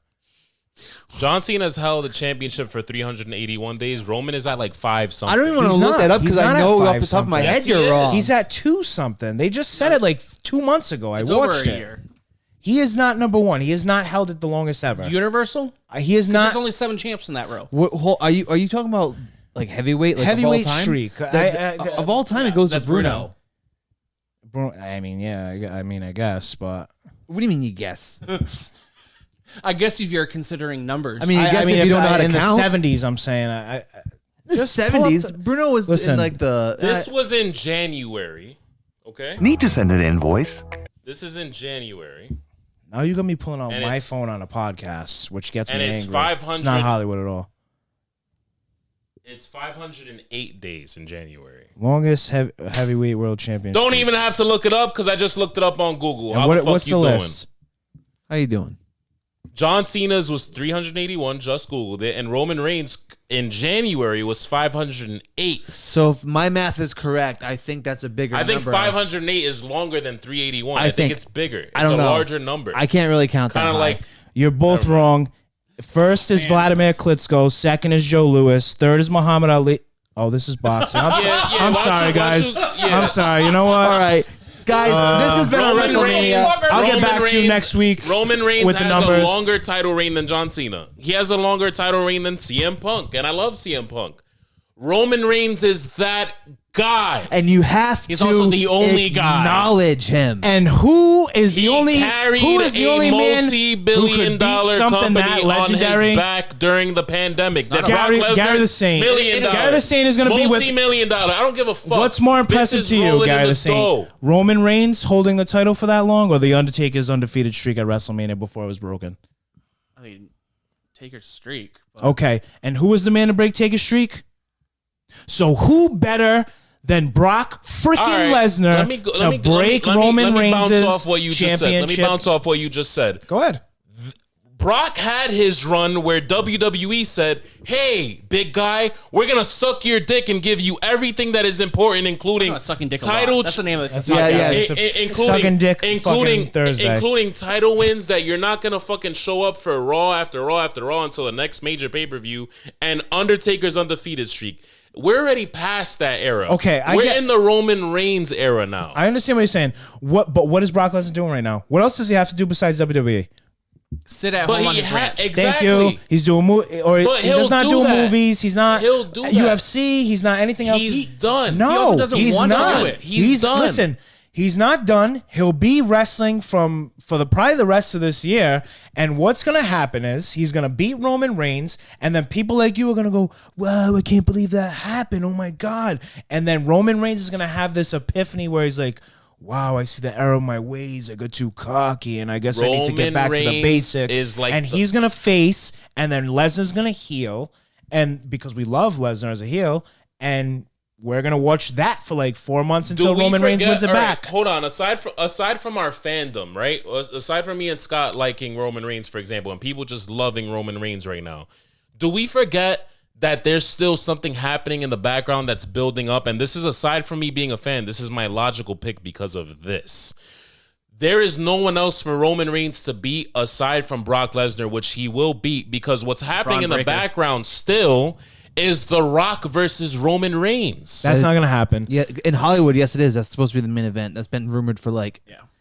John Cena has held the championship for 381 days. Roman is at like 5 something. I don't even want to He's look not. that up He's because I not at know off 5 the top of my something. head Yes, he you're is. wrong. He's at 2 something. They just said it like 2 months ago. I It's watched over a it. year. He is not number 1. He has not held it the longest ever. Universal? He is not There's only 7 champs in that row. Are you talking about like heavyweight? Like heavyweight of all time? streak. Of all time, it goes to That's Bruno. I mean, yeah. I guess, but What do you mean you guess? I guess if you're considering numbers. I mean, you guess if you don't know how to in count. the 70s, I'm saying The Just pull up 70s, the- Bruno was Listen, in like the. This was in January. Okay? Need to send an invoice? This is in January. now you're gonna be pulling out And my it's- phone on a podcast, which gets and me it's angry. 500 It's not Hollywood at all. It's 508 days in January. Longest heavyweight world champion. Don't even have to look it up because I just looked it up on Google. How the fuck What's you the doing? list? How you doing? John Cena's was 381, just Googled it, and Roman Reigns in January was 508. So if my math is correct, I think that's a bigger I think number. 508 is longer than 381. I I think think- it's bigger. It's I don't a know. larger number. I can't really count that Kind of high. like You're both wrong. First is Vladimir Klitschko. Second is Joe Louis. Third is Muhammad Ali. Oh, this is boxing. I'm, Yeah, I'm why sorry, don't guys. you- yeah. I'm sorry. You know what? All right, guys, this has been a Roman WrestleMania. Reigns- I'll get Roman back to you Reigns- next week Roman Reigns with the has numbers. a longer title reign than John Cena. He has a longer title reign than CM Punk, and I love CM Punk. Roman Reigns is that guy. And you have He's to also the only guy. acknowledge him. And who is the He only carried who is the a only man who multi-billion could beat dollar something company that on legendary? his back during the pandemic. Did Gary- Brock Lesnar, Gary the Saint. $1 Gary million. the Saint is gonna be with- multi-million dollar. I don't give a fuck. What's more impressive Bitches to you, rolling in Gary the Saint? dough. Roman Reigns holding the title for that long, or the Undertaker's undefeated streak at WrestleMania before it was broken? I mean, Taker's streak. But Okay, and who was the man to break Taker's streak? So who better than Brock freaking All right, Lesnar to break Roman Reigns' bounce off what you just said. Let me championship? bounce off what you just said. Go ahead. Brock had his run where WWE said, "Hey, big guy, we're gonna suck your dick and give you everything that is important, including not sucking dick a title, lot. That's the name of the That's podcast. not- yeah, it's sucking dick fucking Thursday. including title wins that you're not gonna fucking show up for Raw after Raw after Raw until the next major pay-per-view, and Undertaker's undefeated streak. We're already past that era. Okay, I we're get- in the Roman Reigns era now. I understand what you're saying. But what is Brock Lesnar doing right now? What else does he have to do besides WWE? Sit at But home on he his had ranch. exactly. Thank you. He's doing or But he he'll does not do do that. movies. He's not. He'll do that. UFC. He's not anything else. He's done. No, He also doesn't he's want to not. do it. He's done. Listen, he's not done. He'll be wrestling for probably the rest of this year. And what's gonna happen is he's gonna beat Roman Reigns, and then people like you are gonna go, "Wow, I can't believe that happened! Oh my god!" And then Roman Reigns is gonna have this epiphany where he's like, "Wow, I see the error of my ways. I got too cocky, and I guess I need to get Roman back to the Reigns basics." is like and the- he's gonna face, and then Lesnar's gonna heel, and because we love Lesnar as a heel, and we're gonna watch that for like 4 months until Do we Roman Reigns forget- wins it all right, back. Hold on. Aside from our fandom, right? Aside from me and Scott liking Roman Reigns, for example, and people just loving Roman Reigns right now, do we forget that there's still something happening in the background that's building up? And this is aside from me being a fan. This is my logical pick because of this. There is no one else for Roman Reigns to beat aside from Brock Lesnar, which he will beat, because what's happening Braun in the Breaker. background still is The Rock versus Roman Reigns. That's not gonna happen. Yeah, in Hollywood, yes, it is. That's supposed to be the main event. That's been rumored for like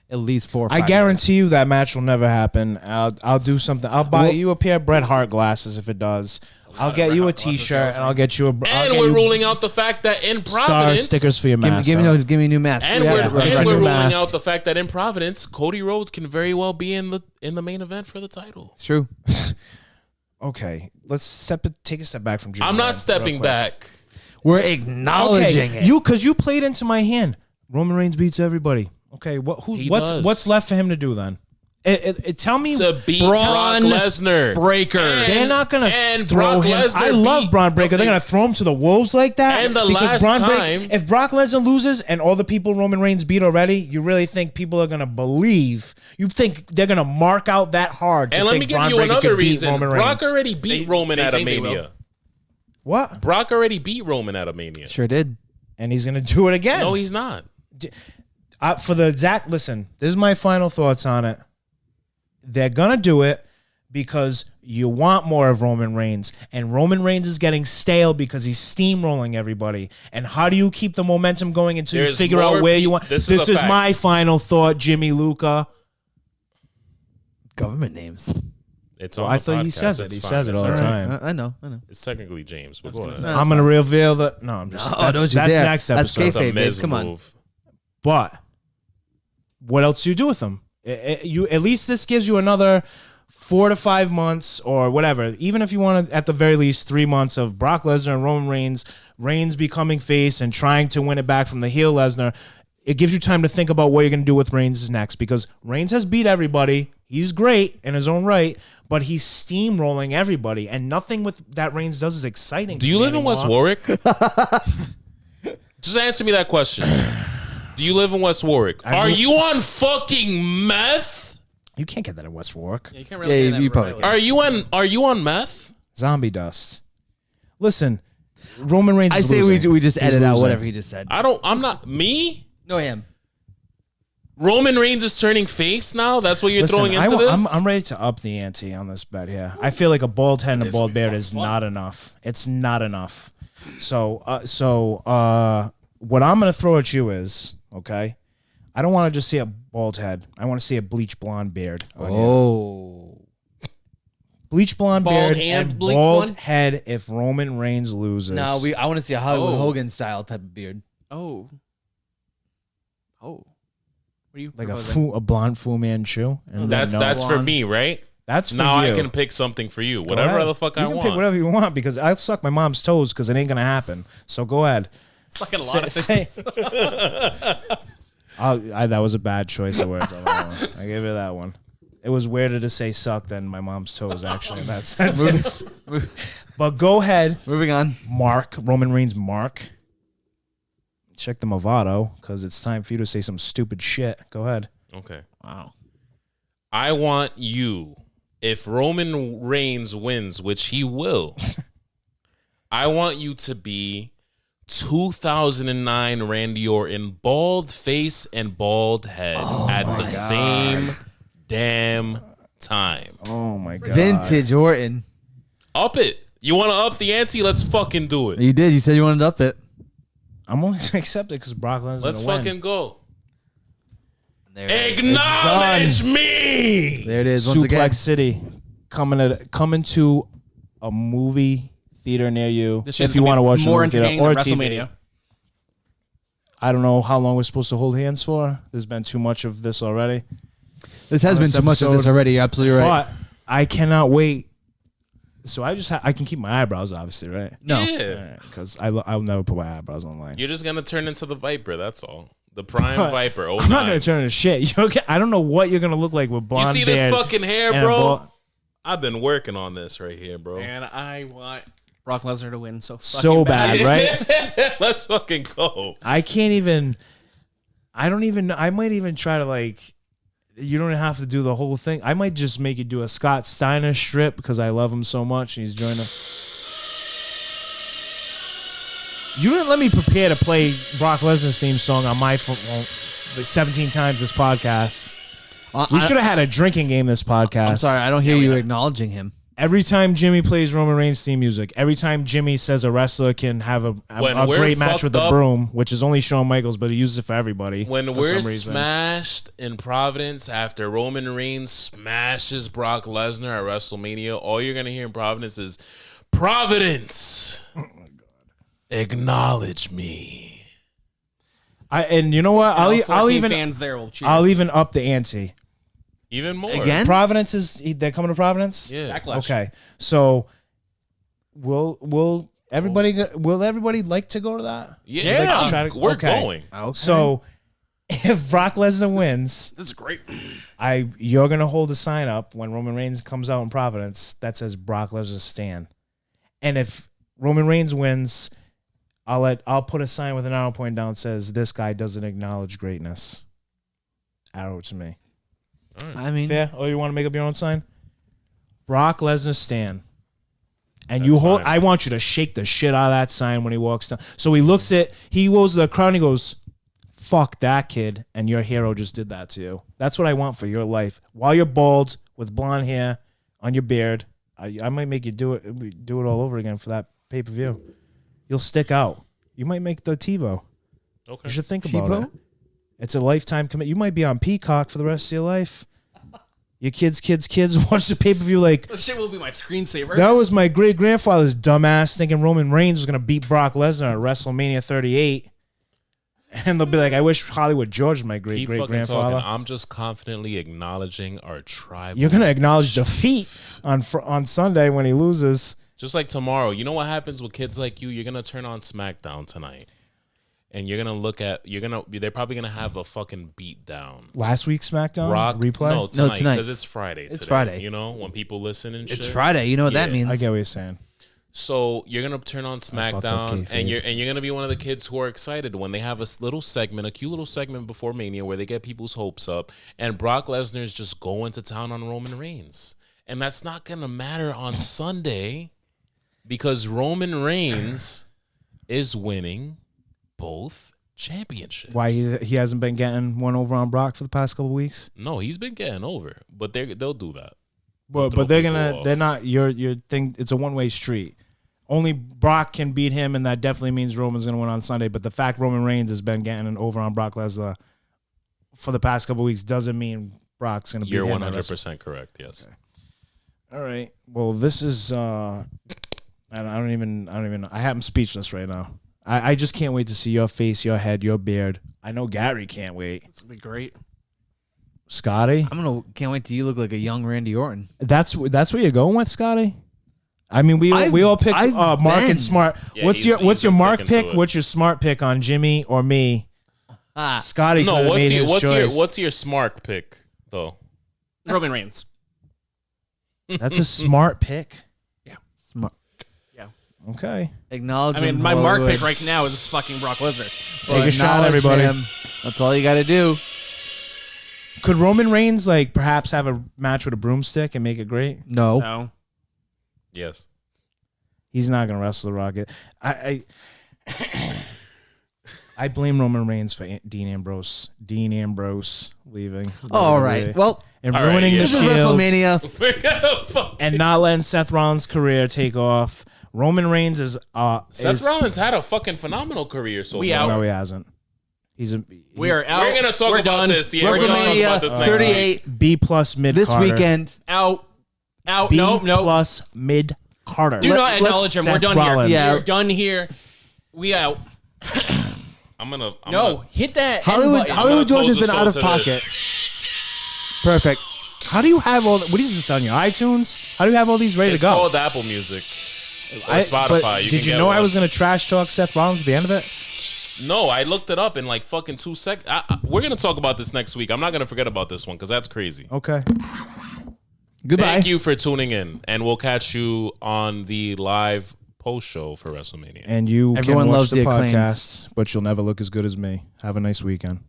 at least 4 or 5 I guarantee you that match will never happen. I'll do something. I'll buy you a pair of Bret Hart glasses if it does. I'll get you a T-shirt and I'll get you a. I'll And get we're you ruling out the fact that in star Providence, stickers for your Give me, mask. give me a new mask. and Yeah, we're, yeah, and right. a we're new ruling mask. out the fact that in Providence, Cody Rhodes can very well be in the main event for the title. It's true. Okay, let's take a step back from. I'm not stepping back. We're acknowledging it. Because you played into my hand. Roman Reigns beats everybody. Okay, He what's does. left for him to do then? Tell me. To beat Braun Brock Lesnar. Breaker. They're not gonna and throw Brock him. Lesnar I love beat- Braun Breaker. They're gonna throw him to the wolves like that. And the because last Braun time- if Brock Lesnar loses and all the people Roman Reigns beat already, you really think people are gonna believe? You think they're gonna mark out that hard? To And let think me give Braun you Breaker another could beat reason. Roman Brock Reigns? already beat Roman they at a think they will. Mania. What? Brock already beat Roman at a Mania. Sure did. And he's gonna do it again. No, he's not. For the exact listen, this is my final thoughts on it. They're gonna do it because you want more of Roman Reigns, and Roman Reigns is getting stale because he's steamrolling everybody. And how do you keep the momentum going until you figure out where you want? This is my final thought, Jimmy Luca. Government names. It's Well, on I the thought he podcast. says it. It's He fine. says it It's all the all right. time. I know. It's technically James, but go ahead. I'm gonna reveal the. No, I'm just. Oh, that's don't you that's dare. next That's episode. It's a kayfabe, Miz come on. move. But what else do you do with them? You at least this gives you another 4 to 5 months or whatever. Even if you want to, at the very least, 3 months of Brock Lesnar and Roman Reigns becoming face and trying to win it back from the heel Lesnar. It gives you time to think about what you're going to do with Reigns next, because Reigns has beat everybody. He's great in his own right, but he's steamrolling everybody, and nothing with that Reigns does is exciting. Do you live in West Warwick? Just answer me that question. Do you live in West Warwick? Are you on fucking meth? You can't get that in West Warwick. You can't really Yeah, get that you in probably Rhode can. Island. Are you on meth? Zombie dust. Listen, Roman Reigns. I is say losing. we just He's edit out losing. whatever he just said. I'm not me. No, him. Roman Reigns is turning face now. That's what you're Listen, throwing into this. I'm ready to up the ante on this bet here. I feel like a bald head and a bald beard is not enough. It's not enough. So what I'm gonna throw at you is, okay, I don't want to just see a bald head. I want to see a bleach blonde beard. On you. Oh. Bleach blonde Bald beard and and bleach bald blonde? head if Roman Reigns loses. No, I want to see a Hollywood Oh. Hogan style type of beard. Oh. What are you like proposing? a blonde Fu Manchu. And that's then no. for blonde. me, right? That's for Now you. I can pick something for you. Go Whatever ahead. the fuck I You can want. pick whatever you want, because I'll suck my mom's toes because it ain't gonna happen. So go ahead. It's like a lot of Say- things. that was a bad choice of words on that one. I gave it that one. It was weirder to say suck than my mom's toes, actually, in that sentence. But go ahead, Moving on. Roman Reigns, Mark. Check the Movado, because it's time for you to say some stupid shit. Go ahead. Okay. Wow. I want you, if Roman Reigns wins, which he will, I want you to be 2009 Randy Orton, bald face and bald head at the same damn time. Oh, my God. Vintage Orton. Up it. You want to up the ante? Let's fucking do it. You did. You said you wanted to up it. I'm only going to accept it because Brock Lesnar's Let's going to fucking go. There it is. Acknowledge me. There it is. Once Suplex again. City coming to a movie theater near you This shit's if you gonna want to be watch a more movie theater entertaining or than TV. WrestleMania. I don't know how long we're supposed to hold hands for. There's been too much of this already. This has on been this too much of this episode. already. You're absolutely right. But I cannot wait. So I just I can keep my eyebrows, obviously, right? No. Yeah. Because I'll never put my eyebrows online. You're just gonna turn into the Viper. That's all. The Prime Viper. I'm not gonna turn into shit. You okay? I don't know what you're gonna look like with You blonde see this beard fucking hair, and a bro? bald- I've been working on this right here, bro. And I want Brock Lesnar to win so fucking so bad, right? Let's fucking go. I can't even. I don't even. I might even try to like. You don't have to do the whole thing. I might just make you do a Scott Steiner strip because I love him so much and he's joining. You didn't let me prepare to play Brock Lesnar's theme song on my phone like 17 times this podcast. We should have had a drinking game this podcast. I'm sorry. I don't hear you acknowledging him. Every time Jimmy plays Roman Reigns theme music, every time Jimmy says a wrestler can have a When we're great match fucked with a up- broom, which is only Shawn Michaels, but he uses it for everybody. When for we're some reason. smashed in Providence after Roman Reigns smashes Brock Lesnar at WrestleMania, all you're gonna hear in Providence is Providence. Oh my God. Acknowledge me. And you know what? All I'll 14 even fans there will cheer. I'll even up the ante. Even more. Again? Providence they're coming to Providence? Yeah. Backlash. Okay. So will everybody like to go to that? Yeah. Like, try to- we're okay. going. Okay. So if Brock Lesnar wins, This is great. you're gonna hold a sign up when Roman Reigns comes out in Providence that says Brock Lesnar Stan. And if Roman Reigns wins, I'll put a sign with an arrow pointing down that says this guy doesn't acknowledge greatness. Arrow to me. I mean, Fair? Or you want to make up your own sign? Brock Lesnar Stan. And That's you hold. fine. I want you to shake the shit out of that sign when he walks down. So he looks at. He goes to the crowd and he goes, "Fuck that kid!" And your hero just did that to you. That's what I want for your life. While you're bald with blonde hair, on your beard. I might make you do it all over again for that pay-per-view. You'll stick out. You might make the TiVo. Okay. You should think about TiVo? it. It's a lifetime commitment. You might be on Peacock for the rest of your life. Your kids watch the pay-per-view like... That shit will be my screensaver. That was my great-grandfather's dumbass thinking Roman Reigns was going to beat Brock Lesnar at WrestleMania 38. And they'll be like, I wish Hollywood George was my Keep fucking great-great-grandfather. talking. I'm just confidently acknowledging our tribal. You're going to acknowledge defeat on Sunday when he loses. Just like tomorrow. You know what happens with kids like you? You're going to turn on SmackDown tonight. And you're going to look at... They're probably going to have a fucking beat down. Last week's SmackDown Rock replay? No, tonight. tonight. Because it's Friday today. It's Friday. You know, when people listen and shit. It's Friday. You know what that Yeah. means. I get what you're saying. So you're gonna turn on fucked up SmackDown, and kayfabe. you're gonna be one of the kids who are excited when they have a little segment, a cute little segment before Mania where they get people's hopes up, and Brock Lesnar is just going to town on Roman Reigns, and that's not gonna matter on Sunday because Roman Reigns is winning both championships. Why he hasn't been getting one over on Brock for the past couple weeks? No, he's been getting over, but they'll do that. But throw they're people off. they're not your thing. It's a one-way street. Only Brock can beat him, and that definitely means Roman's gonna win on Sunday. But the fact Roman Reigns has been getting an over on Brock Lesnar for the past couple weeks doesn't mean Brock's gonna beat him. You're at 100% correct. Yes. Okay. All right. Well, this is I don't even I have him speechless right now. I just can't wait to see your face, your head, your beard. I know Gary can't wait. It's gonna be great. Scotty, Can't wait till you look like a young Randy Orton. that's where you're going with, Scotty. I mean, we all picked Mark been. and Smart. Yeah, what's he's your been Mark sticking to pick? it. What's your Smart pick on Jimmy or me? Scotty, No, could've made his choice. what's your smart pick though? Roman Reigns. That's a smart pick. Smart. Okay, Acknowledge. I mean, him, my mark Hollywood. pick right now is fucking Brock Lesnar. take a shot, Acknowledge everybody. him. That's all you got to do. Could Roman Reigns like perhaps have a match with a broomstick and make it great? No. No. Yes. He's not gonna wrestle the Rocket. I blame Roman Reigns for Dean Ambrose leaving. All right. Well, and All right, ruining yeah. the this is Shield WrestleMania. We're gonna fuck. and not letting Seth Rollins' career take off. Roman Reigns is Seth Rollins had a fucking phenomenal career so We far. out. No, he hasn't. We are out. We're gonna talk We're about done. this. Yeah, we're gonna talk WrestleMania about this next week. 38 B plus mid this Carter. weekend. Out. B No. plus mid Carter. Do not acknowledge him. We're Seth done Rollins. here. Yeah. We're done here. We out. I'm No, gonna hit that. Hollywood end button. Hollywood gonna George has close been the out of show to pocket. Perfect. How do you have all? What is this on your iTunes? How do you have all these ready It's to go? called Apple Music or Spotify. But You did can you get know I one. was gonna trash talk Seth Rollins at the end of it? No, I looked it up in like fucking 2 seconds. We're gonna talk about this next week. I'm not gonna forget about this one because that's crazy. Okay. Goodbye. Thank you for tuning in, and we'll catch you on the live post show for WrestleMania. And you Everyone can watch loves the the acclaimed. podcast, but you'll never look as good as me. Have a nice weekend.